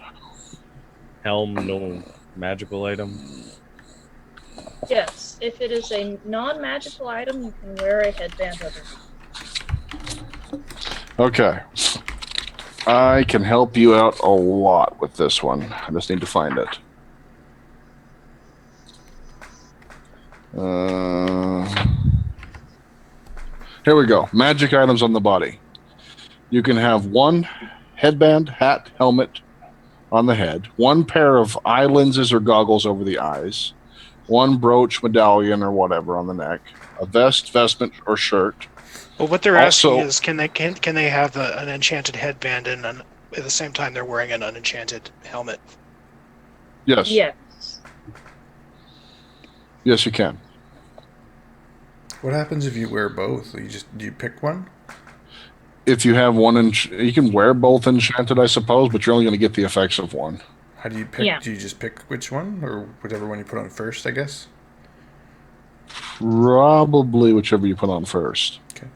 C: helm, no magical item.
D: Yes, if it is a non-magical item, you can wear a headband underneath.
B: Okay. I can help you out a lot with this one. I just need to find it. Here we go. Magic items on the body. You can have one headband, hat, helmet on the head, one pair of eye lenses or goggles over the eyes, one brooch, medallion, or whatever on the neck, a vest, vestment, or shirt.
F: Well, what they're
B: Also-
F: asking is, can they have an enchanted headband and at the same time they're wearing an unenchanted helmet?
B: Yes.
D: Yes.
B: Yes, you can.
A: What happens if you wear both? Do you pick one?
B: If you have one, you can wear both enchanted, I suppose, but you're only going to get the effects of one.
A: How do you pick?
D: Yeah.
A: Do you just pick which one, or whichever one you put on first? I guess.
B: Probably whichever you put on first.
A: Okay.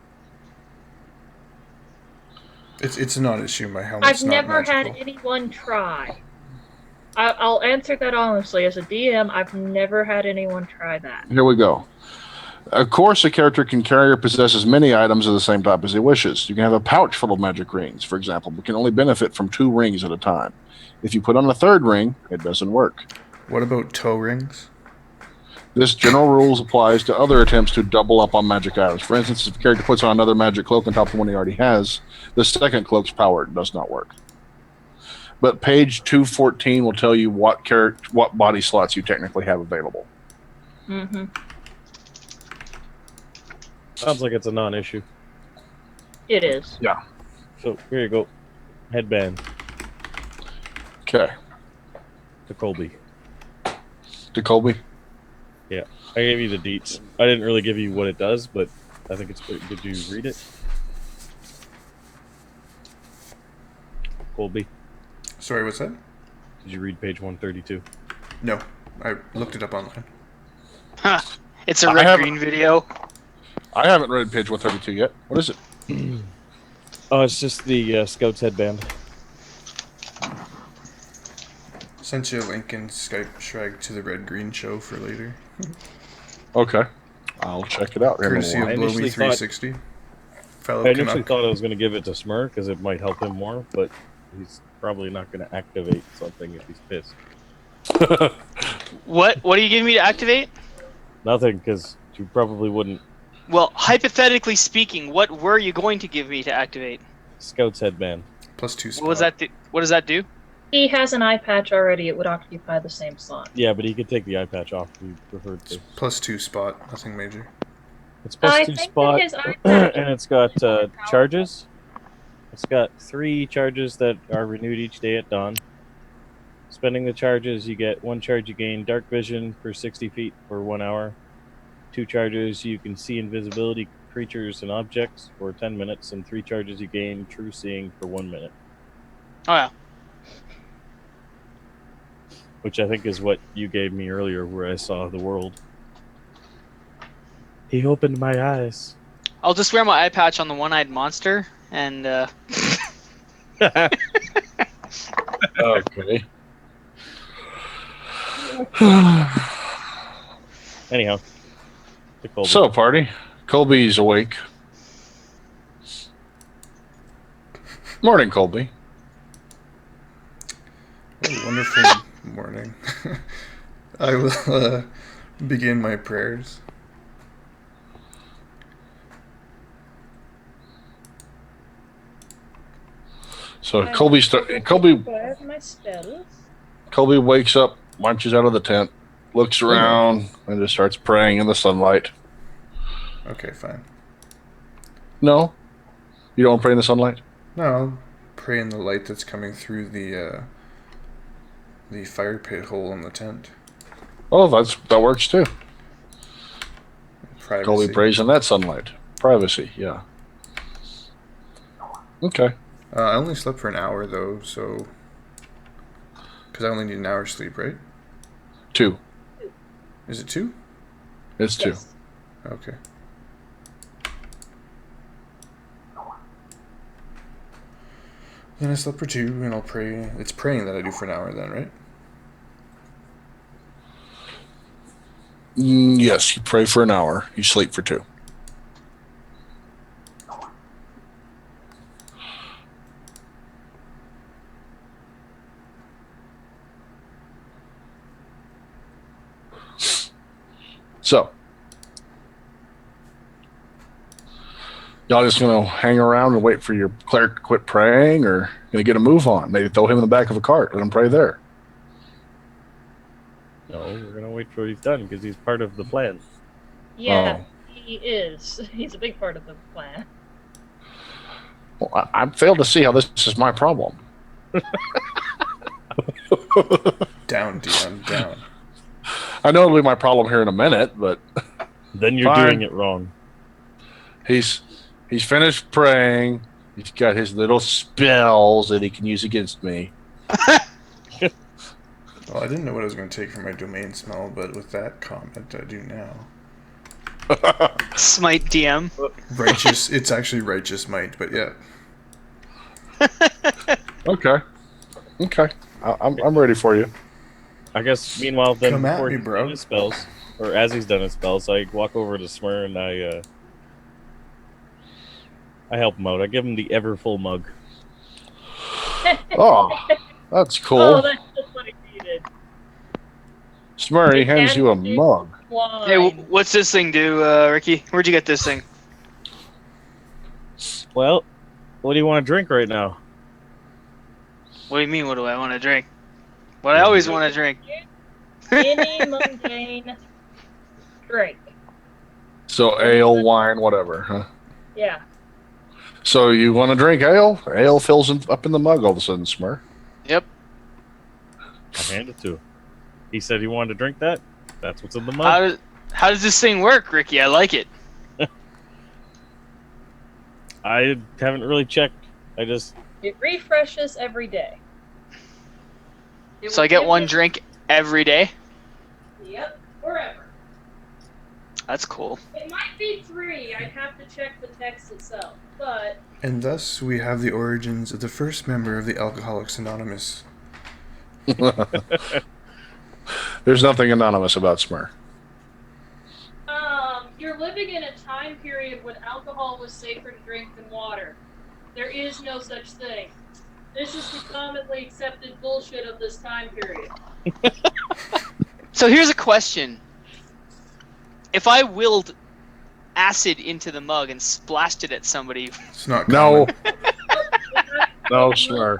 A: It's not an issue. My helmet's
D: I've
A: not
D: never
A: magical.
D: had anyone try. I'll answer that honestly. As a DM, I've never had anyone try that.
B: Here we go. Of course, a character can carry or possess as many items of the same type as he wishes. You can have a pouch full of magic rings, for example, but can only benefit from 2 rings at a time. If you put on a 3rd ring, it doesn't work.
A: What about toe rings?
B: This general rules applies to other attempts to double up on magic items. For instance, if a character puts on another magic cloak on top of one he already has, the 2nd cloak's power does not work. But page 214 will tell you what body slots you technically have available.
D: Mm-hmm.
C: Sounds like it's a non-issue.
D: It is.
C: So here you go. Headband
B: Okay.
C: to Colby.
B: To Colby?
C: I gave you the deets. I didn't really give you what it does, but I think it's pretty. Did you read it? Colby,
A: Sorry, what's that?
C: did you read page 132?
A: No, I looked it up online.
E: Huh. It's a
B: I
E: red
B: haven't-
E: green video.
B: I haven't read page 132 yet. What is it?
C: Oh, it's just the Scout's headband.
A: Sent you a link in Skype, Sragg, to the Red Green show for later.
B: Okay. I'll check it out. here in a
A: Courtesy
B: while.
A: of
C: I
A: Blow Me
C: initially thought-
A: 360. Fellow
C: I initially
A: Canuck.
C: thought I was going to give it to Smurrrrh because it might help him more, but he's probably not going to activate something if he's pissed.
E: What are you giving me to activate?
C: Nothing, because you probably wouldn't.
E: Well, hypothetically speaking, what were you going to give me to activate?
C: Scout's headband.
A: +2 spot.
E: What does that do? What does that do?
D: He has an eye patch already. It would occupy the same slot.
C: Yeah, but he could take the eye patch off if he preferred to.
A: +2 spot. Nothing major.
C: It's
D: I
C: plus 2
D: think that
C: spot,
D: his eye patch
C: and it's got charges. It's got 3 charges that are renewed each day at dawn. Spending the charges, you get 1 charge, you gain dark vision for 60 feet for 1 hour. 2 charges, you can see invisibility creatures and objects for 10 minutes, and 3 charges, you gain true seeing for 1 minute.
E: Oh yeah.
C: Which I think is what you gave me earlier, where I saw the world. He opened my eyes.
E: I'll just wear my eye patch on the one-eyed monster, and
B: Okay.
C: Anyhow, to Colby.
B: So, party. Colby's awake. Morning, Colby.
A: What a wonderful morning. I will begin my prayers.
B: So Colby
D: Grab my spells.
B: Colby wakes up, marches out of the tent, looks around, and just starts praying in the sunlight.
A: Okay, fine.
B: No, you don't pray in the sunlight.
A: No, I'll pray in the light that's coming through the fire pit hole in the tent.
B: Oh, that works too.
A: Privacy.
B: Colby prays in that sunlight. Privacy, yeah. Okay.
A: I only slept for an hour though, so because I only need an hour's sleep, right?
B: 2.
A: Is it 2?
B: It's 2.
D: Yes.
A: Okay. Then I slept for 2, and I'll pray. It's praying that I do for an hour then, right?
B: Yes, you pray for an hour. You sleep for 2. So, y'all just gonna hang around and wait for your cleric to quit praying, or gonna get a move on? Maybe throw him in the back of a cart. Let him pray there.
C: No, we're gonna wait till he's done because he's part of the plan.
D: Yeah,
B: Oh.
D: he is. He's a big part of the plan.
B: Well, I failed to see how this is my problem.
A: Down, DM, down.
B: I know it'll be my problem here in a minute, but
C: Then you're
B: Fine.
C: doing it wrong.
B: he's finished praying. He's got his little spells that he can use against me.
A: Well, I didn't know what I was going to take for my domain smell, but with that comment, I do now.
E: Smite DM.
A: Righteous. It's actually righteous might, but yeah.
B: Okay. I'm ready for you.
C: I guess. Meanwhile, then
A: Come at
C: before
A: me,
C: he's
A: bro.
C: done his spells, or as he's done his spells, I walk over to Smurrrrh and I help him out. I give him the ever full mug.
B: Oh, that's cool.
D: Oh, that's just what he needed.
B: Smurrrrh hands you a mug.
D: Wine.
E: Hey, what's this thing do, Ricky? Where'd you get this thing?
C: Well, what do you want to drink right now?
E: What do you mean, what do I want to drink? What I always want to drink.
D: Any mundane drink.
B: So ale, wine, whatever, huh?
D: Yeah.
B: So you want to drink ale? Ale fills up in the mug all of a sudden, Smurrrrh.
E: Yep.
C: I hand it to him. He said he wanted to drink that. That's what's in the mug.
E: How does this thing work, Ricky? I like it.
C: I haven't really checked. I just
D: It refreshes every day. It
E: So
D: will
E: I get
D: give
E: one
D: you-
E: drink every day?
D: Yep, forever.
E: That's cool.
D: It might be 3. I'd have to check the text itself, but
A: And thus we have the origins of the first member of the Alcoholics Anonymous.
B: There's nothing anonymous about Smurrrr.
D: you're living in a time period when alcohol was safer to drink than water. There is no such thing. This is the commonly accepted bullshit of this time period.
E: So here's a question. If I willed acid into the mug and splashed it at somebody,
A: It's not
B: No,
A: common.
B: no, Smurrrr.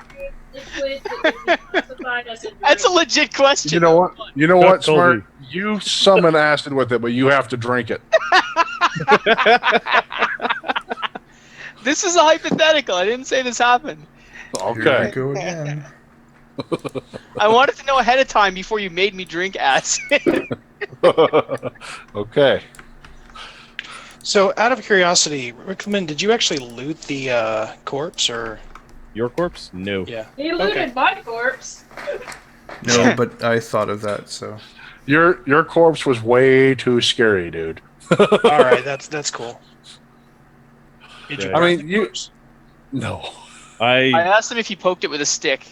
D: Liquid that would be classified as a drink.
E: that's a legit question.
B: You know what? You know
C: Chuck
B: what, Smurrrh?
C: Colby.
B: You summon acid with it, but you have to drink it.
E: This is a hypothetical. I didn't say this happened.
A: Here we
B: Okay.
A: go again.
E: I wanted to know ahead of time before you made me drink acid.
B: Okay.
F: So, out of curiosity, Riclamin, did you actually loot the corpse, or
C: Your corpse? No.
F: yeah?
D: He looted
F: Okay.
D: my corpse.
A: No, but I thought of that, so.
B: Your corpse was way too scary, dude.
F: All right, that's cool. Did you
C: Yeah.
B: I
F: grab
B: mean,
F: the
B: you-
F: corpse?
B: No.
E: I
C: I
E: asked him if he poked it with a stick.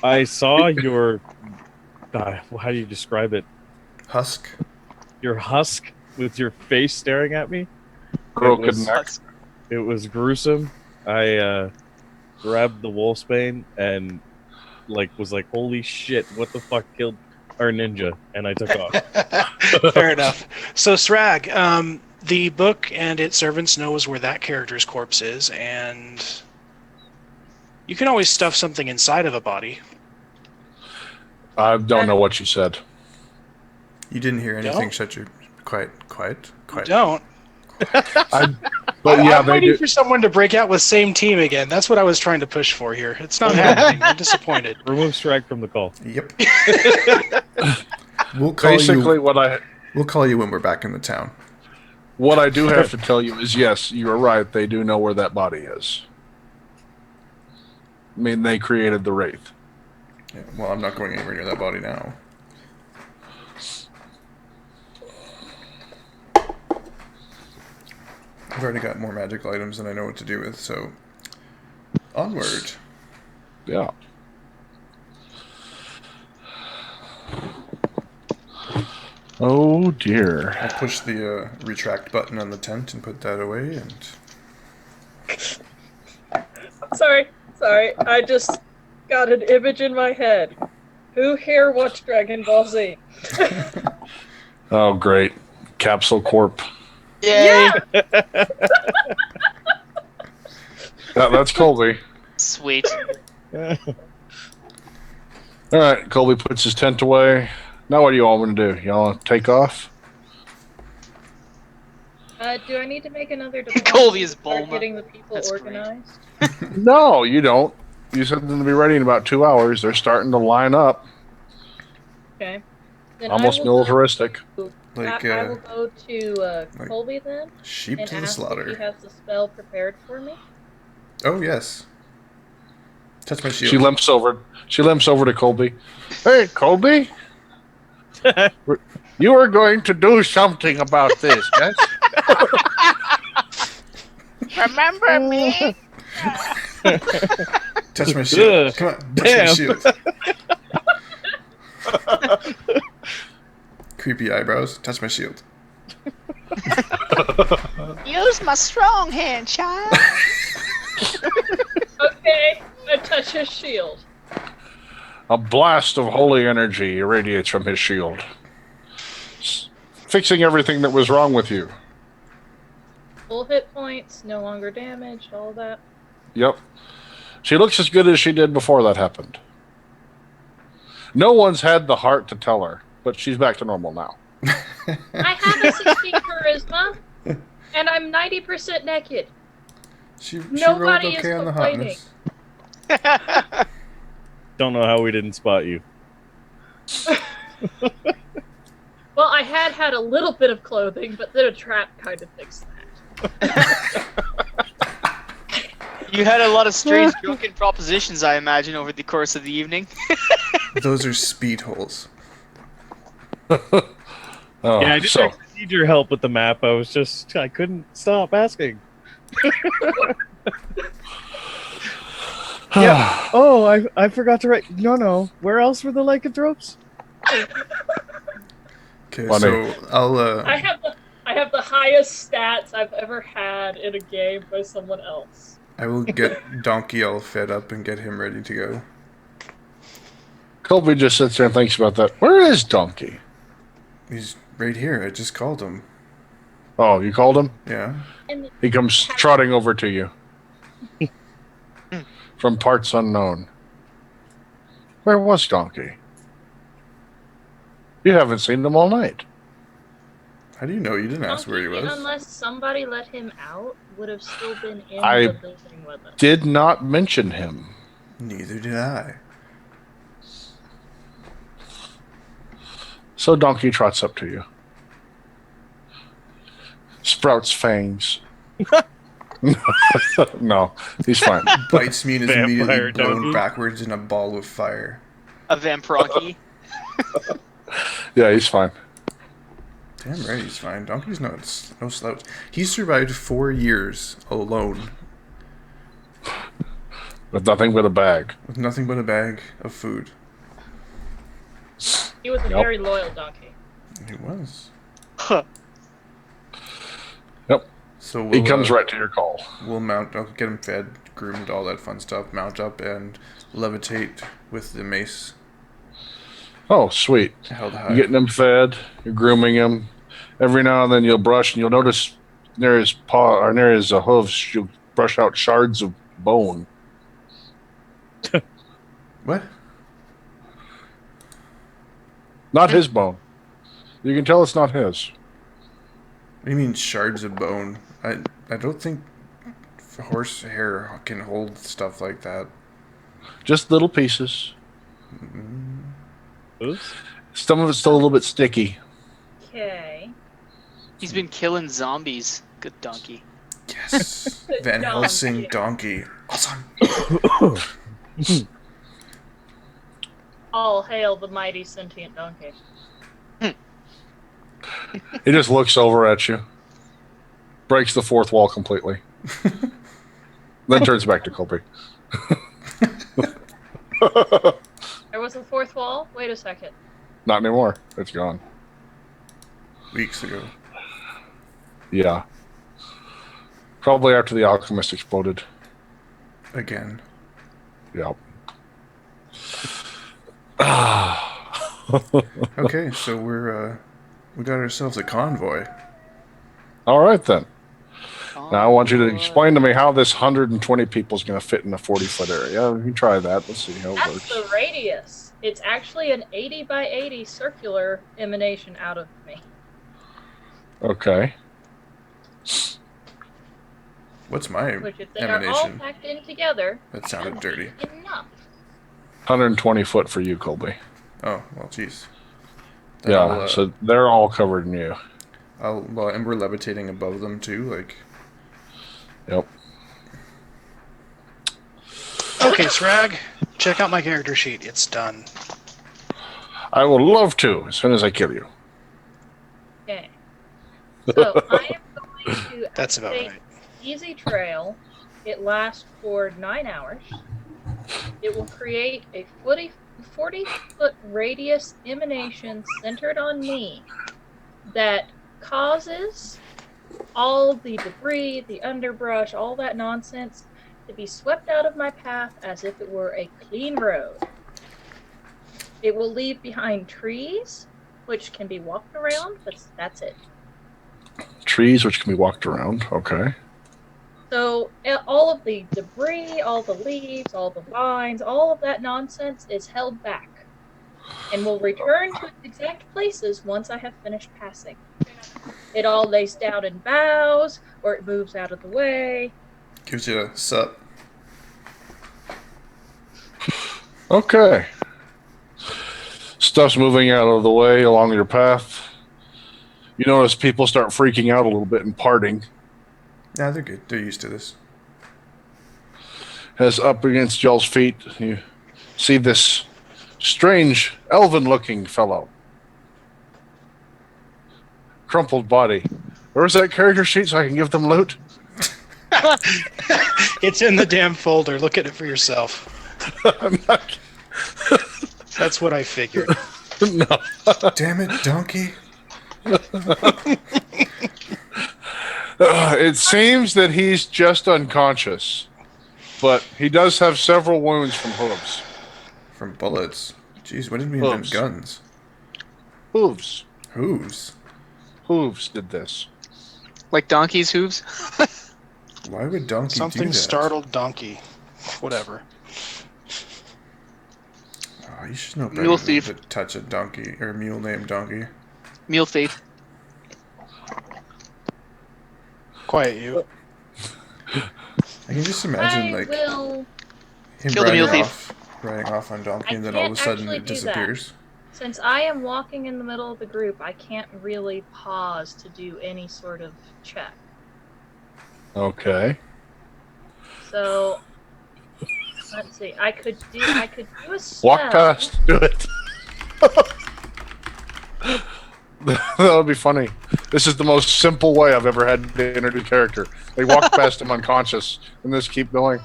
C: I saw your how do you describe it?
A: Husk?
C: Your husk with your face staring at me.
B: Broken
C: was-
B: neck.
C: It was gruesome. I grabbed the wolfsbane and was like, holy shit, what the fuck killed our ninja? And I took off.
F: Fair enough. So, Sragg, the book and its servants knows where that character's corpse is, and you can always stuff something inside of a body.
B: I don't know what you said.
A: You didn't hear anything.
F: No.
A: Shut your... Quiet.
F: Don't.
B: But yeah,
F: I'm
B: they
F: waiting
B: do.
F: for someone to break out with same team again. That's what I was trying to push for here. It's not happening. I'm disappointed.
C: Remove Sragg from the call.
A: Yep. We'll call
B: Basically,
A: you.
B: what
A: We'll call you when we're back in the town.
B: I do have to tell you is yes, you are right. They do know where that body is. mean, they created the Wraith.
A: Yeah, well, I'm not going anywhere near that body now. I've already got more magical items than I know what to do with, so onward.
B: Yeah. Oh dear.
A: I'll push the retract button on the tent and put that away, and
D: Sorry. I just got an image in my head. Who here watched Dragon Ball Z?
B: Oh great. Capsule Corp.
E: Yay!
B: That's Colby.
E: Sweet.
B: Alright, Colby puts his tent away. Now what do you all want to do? Y'all want to take off?
D: Do I need to make another
E: Colby is
D: start
E: Bulma.
D: getting the people
E: That's great.
D: organized?
B: No, you don't. You said them to be ready in about 2 hours. They're starting to line up.
D: Okay. Then
B: Almost militaristic.
A: like
D: I will go to
A: like
D: Colby then
A: sheep
D: and
A: to the
D: ask if
A: slaughter.
D: he has the spell prepared for me.
A: Oh yes. Touch my shield.
B: She limps over. She limps over to Colby. Hey, Colby. You are going to do something about this, yes?
G: Remember me?
A: Touch my shield. Come on, touch my
C: Damn.
A: shield. Creepy eyebrows. Touch my shield.
G: Use my strong hand, child.
D: Okay, I touch his shield.
B: A blast of holy energy irradiates from his shield, fixing everything that was wrong with you.
D: Full hit points, no longer damaged, all that.
B: Yep. She looks as good as she did before that happened. No one's had the heart to tell her, but she's back to normal now.
D: I have a 16 charisma, and I'm 90% naked.
A: She rolled
D: Nobody is
A: okay on the
D: complaining.
A: hotness.
C: Don't know how we didn't spot you.
D: Well, I had a little bit of clothing, but then a trap kind of fixed that.
E: You had a lot of strange drunken propositions, I imagine, over the course of the evening.
A: Those are speed holes.
B: Oh,
C: Yeah, I didn't actually need your help with the map. I couldn't stop asking. Yeah. Oh, I forgot to write. No. Where else were the lycanthropes?
A: Okay,
B: Funny.
A: so I'll
D: I have the highest stats I've ever had in a game by someone else.
A: I will get Donkey all fed up and get him ready to go.
B: Colby just sits there and thinks about that. Where is Donkey?
A: He's right here. I just called him.
B: Oh, you called him?
A: Yeah.
D: And
B: He comes trotting over to you. From parts unknown. Where was Donkey? You haven't seen him all night.
A: How do you know? You didn't ask where he
D: Donkey,
A: was.
D: unless somebody let him out, would have still been in
B: I
D: the building with us.
B: Did not mention him.
A: Neither did I.
B: So Donkey trots up to you. Sprouts fangs. No, he's fine.
A: Bites me and is
C: Vampire
A: immediately blown
C: donkey.
A: backwards in a ball of fire.
E: A Vamprocky.
B: Yeah, he's fine.
A: Damn right, he's fine. Donkey's no slouch. He survived 4 years alone
B: With nothing but a bag.
A: with nothing but a bag of food.
D: He was a
B: Yep.
D: very loyal donkey.
A: He was.
B: Yep.
A: So
B: He
A: we'll,
B: comes right to your call.
A: We'll mount. I'll get him fed, groomed, all that fun stuff. Mount up and levitate with the mace
B: Oh, sweet.
A: held high.
B: You're getting him fed. You're grooming him. Every now and then you'll brush, and you'll notice near his paw or near his hooves, you'll brush out shards of bone.
A: What?
B: Not his bone. You can tell it's not his.
A: What do you mean shards of bone? I don't think horse hair can hold stuff like that.
B: Just little pieces.
C: Oops.
B: Some of it's still a little bit sticky.
D: Okay.
E: He's been killing zombies. Good donkey.
A: Yes. Van Helsing donkey. Awesome.
D: All hail the mighty sentient donkey.
B: He just looks over at you, breaks the fourth wall completely, then turns back to Colby.
D: There was a fourth wall? Wait a second.
B: Not anymore. It's gone.
A: Weeks ago.
B: Yeah. Probably after the alchemist exploded.
A: Again.
B: Yep.
A: Okay, so we got ourselves a convoy.
B: All right, then. Now I want you to explain to me how this 120 people is going to fit in a 40-foot area. You can try that. Let's see how it
D: That's
B: works.
D: the radius. It's actually an 80 by 80 circular emanation out of me.
B: Okay.
A: What's my
D: Which, if they are all
A: emanation?
D: packed in together,
A: That sounded dirty.
D: enough.
B: 120 foot for you, Colby.
A: Oh, well, jeez. Then
B: Yeah, so they're all covered in you.
A: and we're levitating above them too, like.
B: Yep.
F: Okay, Sragg, check out my character sheet. It's done.
B: I will love to as soon as I kill you.
D: Okay. So I am going to
F: That's about
D: activate
F: right.
D: Easy Trail. It lasts for 9 hours. It will create a 40-foot radius emanation centered on me that causes all the debris, the underbrush, all that nonsense to be swept out of my path as if it were a clean road. It will leave behind trees, which can be walked around, but that's it.
B: Trees which can be walked around. Okay.
D: So all of the debris, all the leaves, all the vines, all of that nonsense is held back and will return to its exact places once I have finished passing. It all lays down in boughs, or it moves out of the way.
A: Gives you a sup.
B: Okay. Stuff's moving out of the way along your path. You notice people start freaking out a little bit and parting.
A: Yeah, they're good. They're used to this.
B: As up against y'all's feet, you see this strange, elven-looking fellow. Crumpled body. Where's that character sheet so I can give them loot?
F: It's in the damn folder. Look at it for yourself.
B: I'm not...
F: That's what I figured.
B: No.
A: Damn it, donkey.
B: It seems that he's just unconscious, but he does have several wounds from hooves.
A: From bullets. Jeez, when did we invent
B: Hooves.
A: guns?
B: Hooves.
A: Hooves.
B: Hooves did this.
E: Like donkey's hooves?
A: Why would donkey do
F: Something
A: that?
F: startled donkey. Whatever.
A: Oh, you should know better
E: Mule
A: than
E: thief.
A: to touch a donkey or a mule named donkey.
E: Mule thief.
F: Quiet you.
A: I can just imagine
D: I
A: like
D: will,
A: him
E: Kill the mule
A: riding off on donkey,
D: I
A: and then all of a
D: can't
A: sudden
D: actually
A: it
D: do that.
A: disappears.
D: since I am walking in the middle of the group, I can't really pause to do any sort of check.
B: Okay.
D: So let's see. I could do a spell.
B: Walk past. Do it. That would be funny. This is the most simple way I've ever had to introduce a character. They walk past him unconscious and just keep going.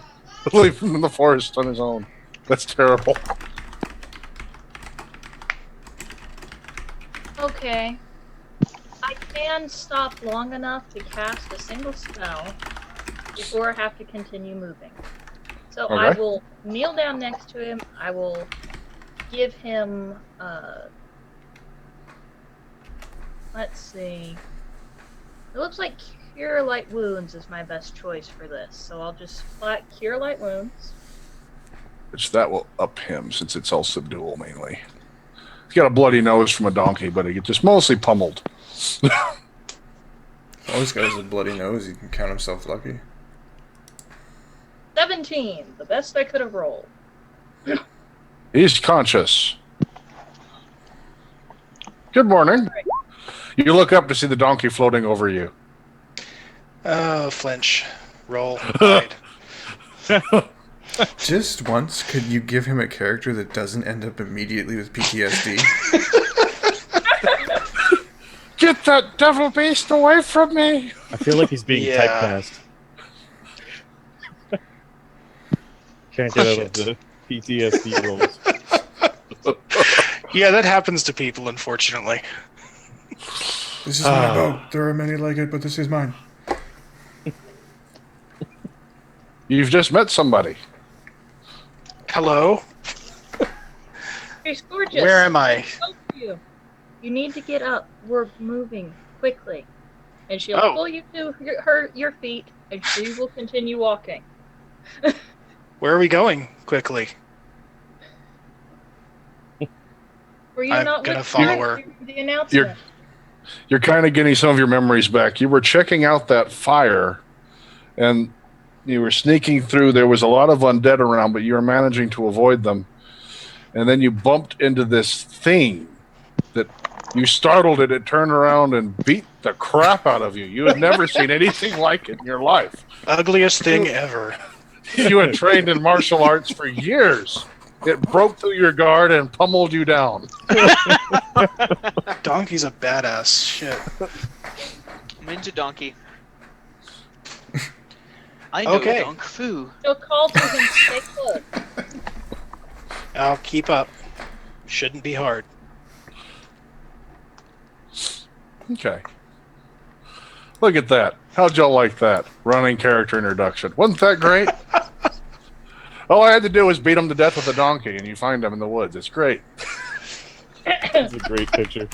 B: Leave him in the forest on his own. That's terrible.
D: Okay. I can stop long enough to cast a single spell before I have to continue moving. So I
B: Okay.
D: will kneel down next to him. I will give him, let's see. It looks like Cure Light Wounds is my best choice for this. So I'll just flat Cure Light Wounds.
B: Which that will up him since it's all subdual mainly. He's got a bloody nose from a donkey, but he gets just mostly pummeled.
A: All he's got is a bloody nose. He can count himself lucky.
D: 17, the best I could have rolled.
B: He's conscious. Good morning. You look up to see the donkey floating over you.
F: Oh, flinch. Roll. Hide.
A: Just once, could you give him a character that doesn't end up immediately with PTSD?
B: Get that devil beast away from me!
C: I feel like he's being
F: Yeah.
C: typecast. Can't get out of
F: Shit.
C: the PTSD roles.
F: Yeah, that happens to people, unfortunately.
A: This is my boat. There are many like it, but this is mine.
B: You've just met somebody.
F: Hello?
D: She's gorgeous.
F: Where am I?
D: Help you. You need to get up. We're moving quickly. And she'll
F: Oh.
D: pull you to your feet, and she will continue walking.
F: Where are we going? Quickly.
D: Were you
F: I'm
D: not
F: gonna
D: listening
F: follow her.
D: to the announcement?
B: You're kind of getting some of your memories back. You were checking out that fire, and you were sneaking through. There was a lot of undead around, but you were managing to avoid them. And then you bumped into this thing that you startled it. It turned around and beat the crap out of you. You had never seen anything like it in your life.
F: Ugliest thing ever.
B: You had trained in martial arts for years. It broke through your guard and pummeled you down.
F: Donkey's a badass. Shit.
E: Ninja donkey. I know
F: Okay.
E: Donk Fu.
D: She'll call to him, stay put.
F: I'll keep up. Shouldn't be hard.
B: Okay. Look at that. How'd y'all like that? Running character introduction. Wasn't that great? All I had to do was beat him to death with a donkey, and you find him in the woods. It's great.
C: It's a great picture.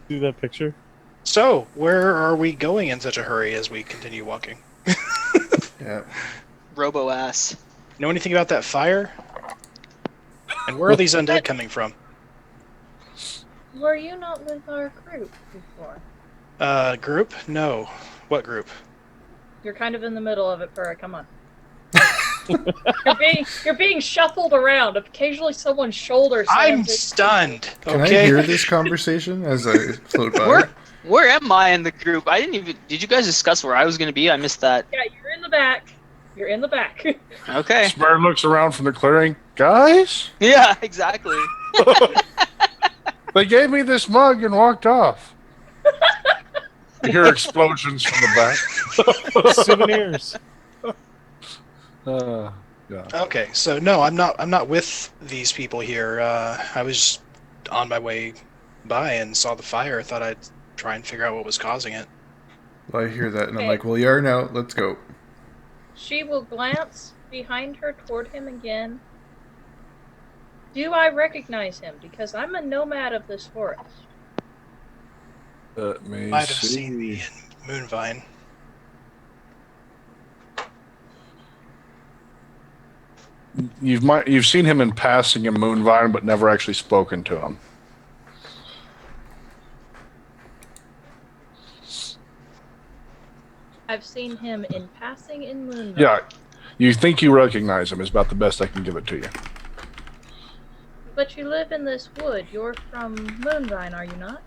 C: See that picture?
F: So, where are we going in such a hurry as we continue walking?
A: Yeah.
E: Robo ass.
F: Know anything about that fire? And where are these undead coming from?
D: Were you not with our group before?
F: Group? No. What group?
D: You're kind of in the middle of it, Purr. Come on. You're being shuffled around. Occasionally, someone's shoulder.
F: I'm
D: slams
F: stunned.
A: Can I
F: Okay.
A: hear this conversation as I float by?
E: Where am I in the group? I didn't even. Did you guys discuss where I was going to be? I missed that.
D: Yeah, you're in the back. You're in the back.
E: Okay.
B: Smurrrrh looks around from the clearing. Guys,
E: Yeah, exactly.
B: they gave me this mug and walked off. You hear explosions from the back.
C: Souvenirs.
B: Yeah.
F: Okay, so no, I'm not with these people here. I was on my way by and saw the fire. I thought I'd try and figure out what was causing it.
A: Well, I hear that, and I'm
D: Okay.
A: like, well, you are now. Let's go.
D: She will glance behind her toward him again. Do I recognize him? Because I'm a nomad of this forest.
B: Let me
F: Might have
B: see.
F: seen me in Moonvine.
B: You've seen him in passing in Moonvine, but never actually spoken to him.
D: I've seen him in passing in Moonlight.
B: Yeah, you think you recognize him is about the best I can give it to you.
D: But you live in this wood. You're from Moonvine, are you not?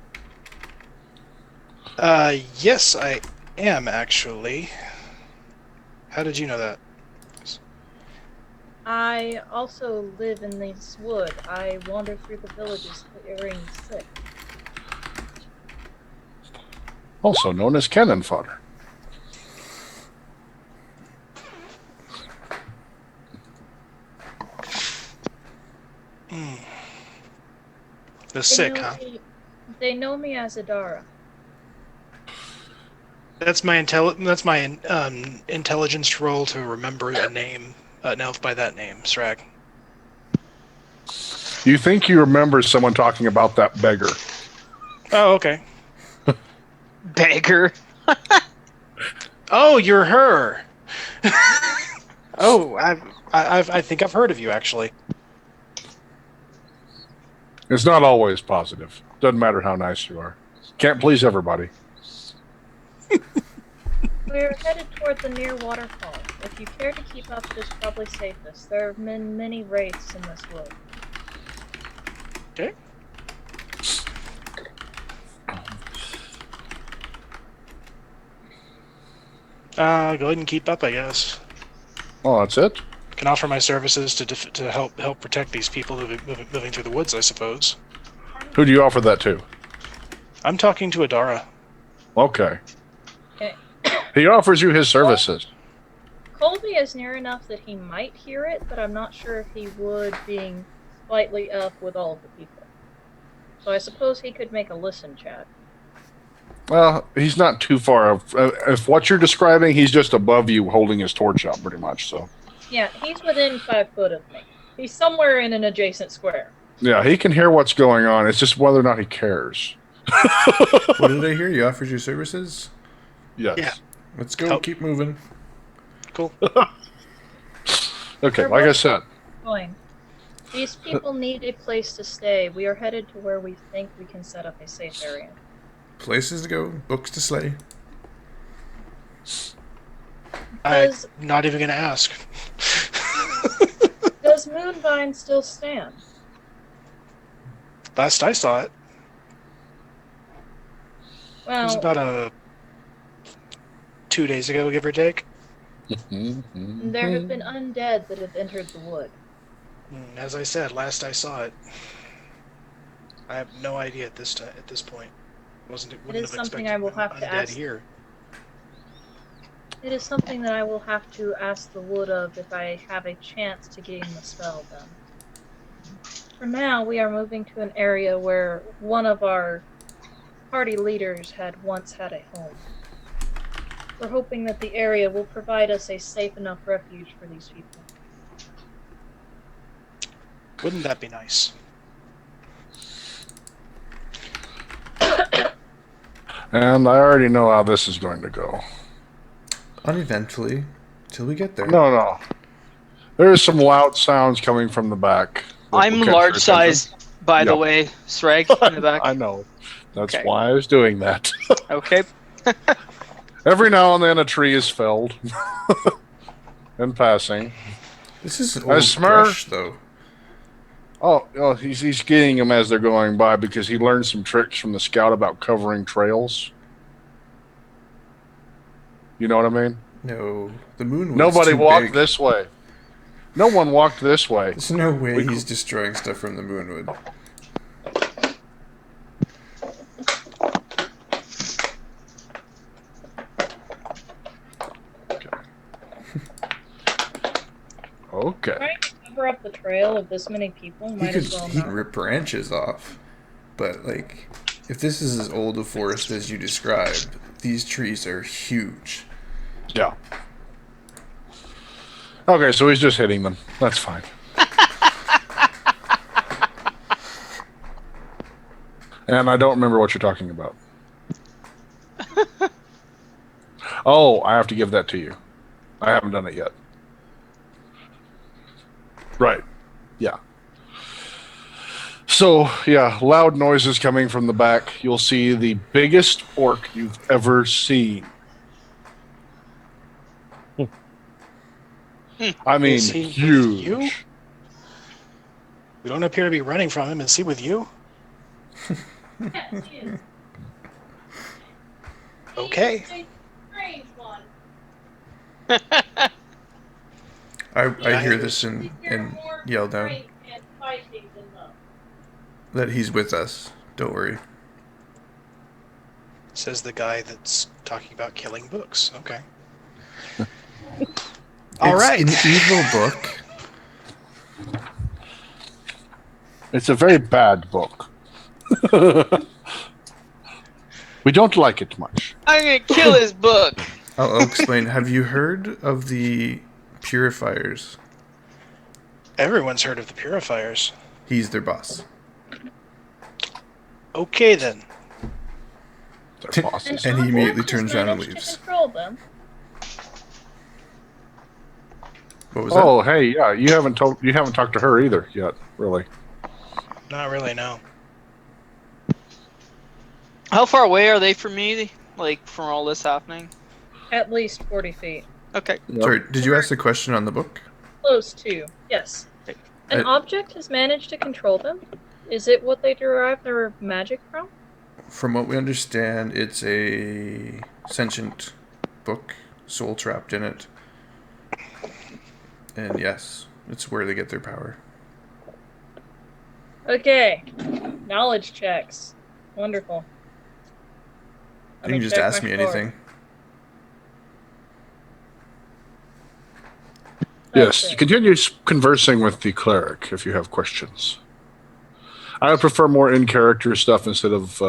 F: Yes, I am actually. How did you know that?
D: I also live in this wood. I wander through the villages clearing sick.
B: Also known as cannon fodder.
F: The sick, huh?
D: They know me as Adara.
F: That's my intelligence roll to remember a name, an elf by that name, Sragg.
B: You think you remember someone talking about that beggar.
F: Oh, okay.
E: Beggar.
F: Oh, you're her. Oh, I think I've heard of you actually.
B: It's not always positive. Doesn't matter how nice you are. Can't please everybody.
D: We're headed toward the near waterfall. If you care to keep up, it is probably safest. There have been many wraiths in this wood.
F: Okay. Go ahead and keep up, I guess.
B: Oh, that's it?
F: Can offer my services to help protect these people moving through the woods, I suppose.
B: Who do you offer that to?
F: I'm talking to Adara.
B: Okay.
D: Okay.
B: He offers you his services.
D: Colby is near enough that he might hear it, but I'm not sure if he would, being slightly up with all of the people. So I suppose he could make a listen chat.
B: Well, he's not too far. If what you're describing, he's just above you holding his torch up, pretty much, so.
D: Yeah, he's within 5 foot of me. He's somewhere in an adjacent square.
B: Yeah, he can hear what's going on. It's just whether or not he cares.
A: What did I hear? You offered your services?
B: Yes.
F: Yeah.
A: Let's go.
F: Help.
A: Keep moving.
F: Cool.
B: Okay, like I said.
D: Fine. These people need a place to stay. We are headed to where we think we can set up a safe area.
A: Places to go, books to slay.
F: I'm not even going to ask.
D: Does Moonvine still stand?
F: Last I saw it, it was
D: Well,
F: about 2 days ago, give or take.
D: there have been undead that have entered the wood.
F: As I said, last I saw it. I have no idea at this point.
D: It is something I will have to ask.
F: Here.
D: It is something that I will have to ask the wood of if I have a chance to getting the spell done. For now, we are moving to an area where one of our party leaders had once had a home. We're hoping that the area will provide us a safe enough refuge for these people.
F: Wouldn't that be nice?
B: And I already know how this is going to go.
A: Uneventfully, till we get there.
B: No. There's some loud sounds coming from the back.
E: I'm large size, by the way, Sragg, in the back.
B: I know. That's
E: Okay.
B: why I was doing that.
E: Okay.
B: Every now and then a tree is felled. In passing.
A: This is old
B: Smurrrrh.
A: brush, though.
B: Oh, he's getting them as they're going by because he learned some tricks from the scout about covering trails. You know what I mean?
A: No, the moon was
B: Nobody
A: too
B: walked
A: big.
B: this way. No one walked this way.
A: There's no way he's destroying stuff from the moonwood.
B: Okay.
D: Trying to cover up the trail of this many people might as well
A: He
D: not.
A: can rip branches off, but like, if this is as old a forest as you described, these trees are huge.
B: Yeah. Okay, so he's just hitting them. That's fine. And I don't remember what you're talking about. Oh, I have to give that to you. I haven't done it yet. Right. Yeah. So, yeah, loud noises coming from the back. You'll see the biggest orc you've ever seen. I mean,
F: Is he with
B: huge.
F: you? We don't appear to be running from him. Is he with you?
D: Yes, he is.
F: Okay.
D: He's a strange one.
A: I hear this and yell down
D: Great and fighting than love.
A: that he's with us. Don't worry.
F: Says the guy that's talking about killing books. Okay. All right.
A: It's an evil book.
B: It's a very bad book. We don't like it much.
E: I'm gonna kill his book.
A: I'll explain. Have you heard of the purifiers?
F: Everyone's heard of the purifiers.
A: He's their boss.
F: Okay then.
B: Their bosses.
A: And he immediately
D: Outcast
A: turns around and
D: managed
A: leaves.
D: To control them.
A: What was that?
B: Oh, hey, yeah, you haven't talked to her either yet, really.
F: Not really, no.
E: How far away are they from me? Like, from all this happening?
D: At least 40 feet.
E: Okay.
A: Sorry, did you ask the question on the book?
D: Close to, yes. An object has managed to control them? Is it what they derive their magic from?
A: From what we understand, it's a sentient book, soul trapped in it. And yes, it's where they get their power.
D: Okay. Knowledge checks. Wonderful.
A: You can just ask me anything.
B: Yes, continue conversing with the cleric if you have questions. I would prefer more in-character stuff instead of.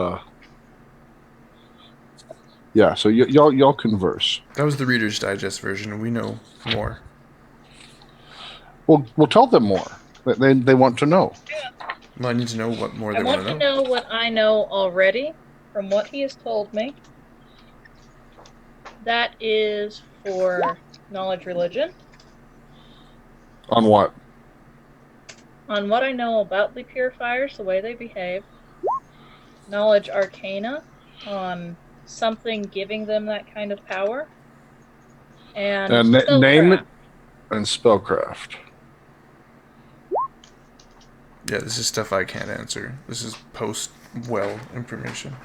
B: Yeah, so y'all converse.
A: That was the Reader's Digest version. We know more.
B: We'll tell them more. They want to know.
A: Well, I need to know what more they
D: want to know what I know already from what he has told me. That is for knowledge religion.
B: On what?
D: On what I know about the purifiers, the way they behave. Knowledge arcana on something giving them that kind of power. And
B: name it and spellcraft.
A: Yeah, this is stuff I can't answer. This is post-well information.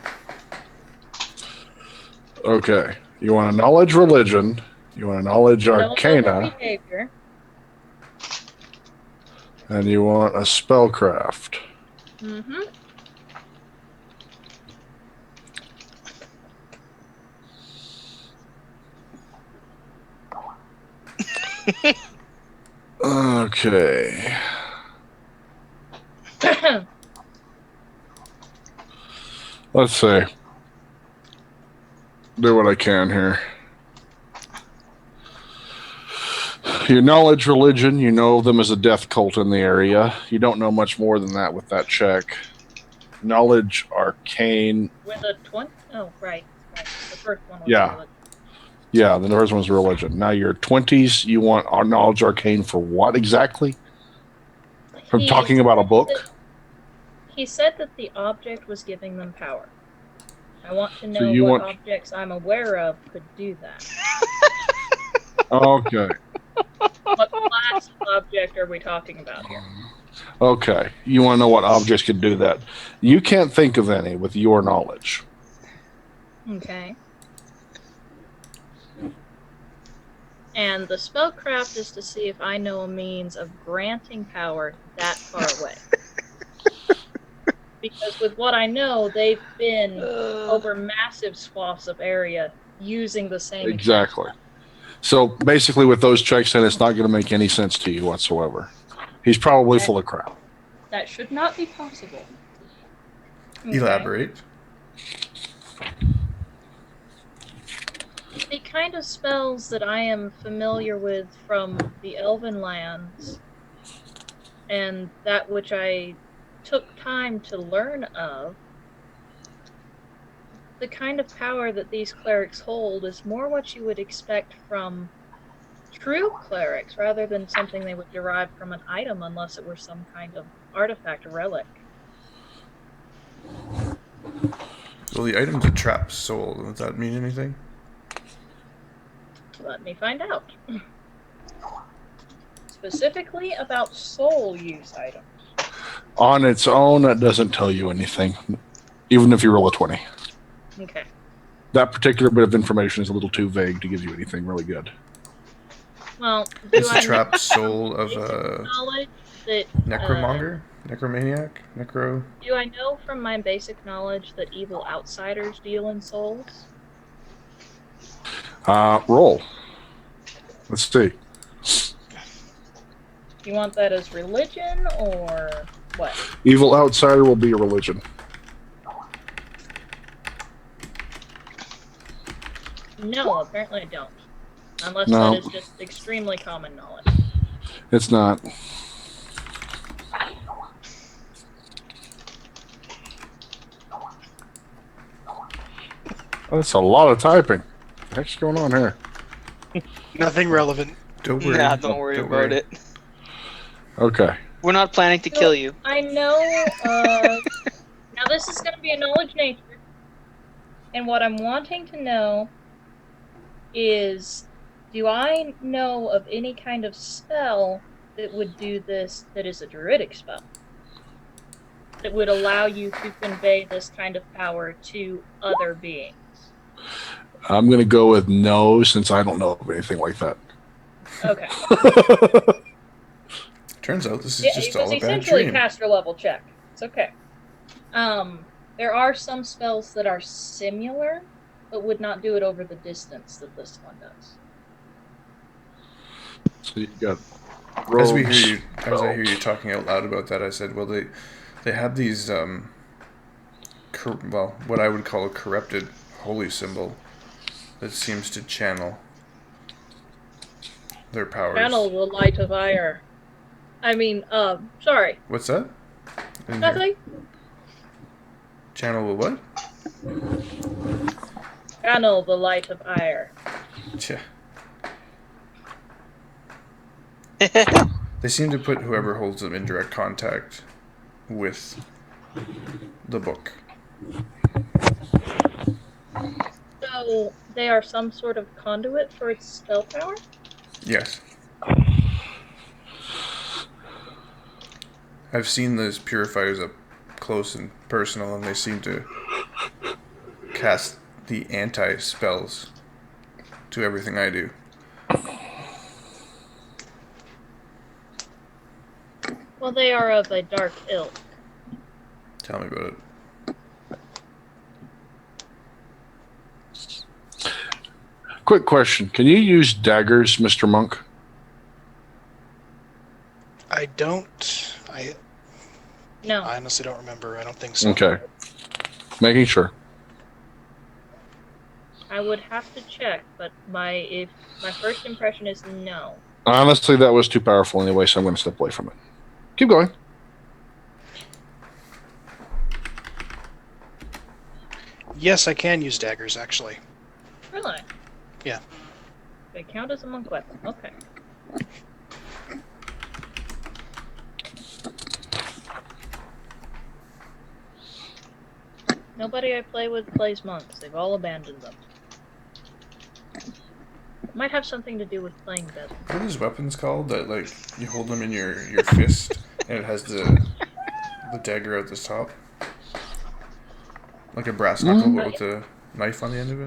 B: Okay. You want a knowledge religion. You want a knowledge arcana.
D: Behavior.
B: And you want a spellcraft.
D: Mm-hmm.
B: Okay. Let's see. Do what I can here. Your knowledge religion, you know them as a death cult in the area. You don't know much more than that with that check. Knowledge arcane.
D: With a 20? Oh, right. The first one was
B: religion. Yeah, the first one's religion. Now your 20s, you want our knowledge arcane for what exactly? From talking about a book?
D: He said that the object was giving them power. I want to know what objects I'm aware of could do that.
B: Okay.
D: What class of object are we talking about here?
B: Okay. You want to know what objects could do that. You can't think of any with your knowledge.
D: Okay. And the spellcraft is to see if I know a means of granting power that far away. Because with what I know, they've been over massive swaths of area using the same...
B: Exactly. So basically with those checks in, it's not going to make any sense to you whatsoever. He's probably full of crap.
D: That should not be possible.
A: Okay. Elaborate.
D: The kind of spells that I am familiar with from the Elven lands, and that which I took time to learn of, the kind of power that these clerics hold is more what you would expect from true clerics, rather than something they would derive from an item unless it were some kind of artifact or relic.
A: Well, the item's a trapped soul. Does that mean anything?
D: Let me find out. Specifically about soul use items.
B: On its own, that doesn't tell you anything, even if you roll a 20.
D: Okay.
B: That particular bit of information is a little too vague to give you anything really good.
D: Well,
A: it's the trapped soul of
D: knowledge that
A: necromonger, necromaniac, necro.
D: Do I know from my basic knowledge that evil outsiders deal in souls?
B: Roll. Let's see.
D: You want that as religion or what?
B: Evil outsider will be a religion.
D: No, apparently I don't. Unless that is just extremely common knowledge.
B: It's not. That's a lot of typing. What the heck's going on here?
F: Nothing relevant.
A: Don't worry.
E: Nah, don't worry about it.
B: Okay.
E: We're not planning to kill you.
D: I know, now this is going to be a knowledge nature. And what I'm wanting to know is, do I know of any kind of spell that would do this that is a druidic spell? That would allow you to convey this kind of power to other beings?
B: I'm going to go with no, since I don't know of anything like that.
D: Okay.
A: Turns out this is
D: Yeah,
A: just
D: it was
A: all a bad
D: essentially
A: dream.
D: caster level check. It's okay. There are some spells that are similar, but would not do it over the distance that this one does.
B: So you got
A: As we
B: robes.
A: hear you, as I hear you talking out loud about that, I said, well, they have these, what I would call a corrupted holy symbol that seems to channel their powers.
D: Channel the light of ire. Sorry.
A: What's that? Didn't hear.
D: Nothing?
A: Channel the what?
D: Channel the light of ire.
A: Tja. They seem to put whoever holds them in direct contact with the book.
D: So they are some sort of conduit for its spell power?
A: Yes. I've seen those purifiers up close and personal, and they seem to cast the anti-spells to everything I do.
D: Well, they are of a dark ilk.
A: Tell me about it.
B: Quick question. Can you use daggers, Mr. Monk?
F: I don't. I
D: No.
F: honestly don't remember. I don't think so.
B: Okay. Making sure.
D: I would have to check, but my first impression is no.
B: Honestly, that was too powerful anyway, so I'm going to step away from it. Keep going.
F: Yes, I can use daggers, actually.
D: Really?
F: Yeah.
D: They count as a monk weapon. Okay. Nobody I play with plays monks. They've all abandoned them. Might have something to do with playing better.
A: What are these weapons called that, like, you hold them in your fist and it has the dagger at the top? Like a brass knuckle, but with a knife on the end of it?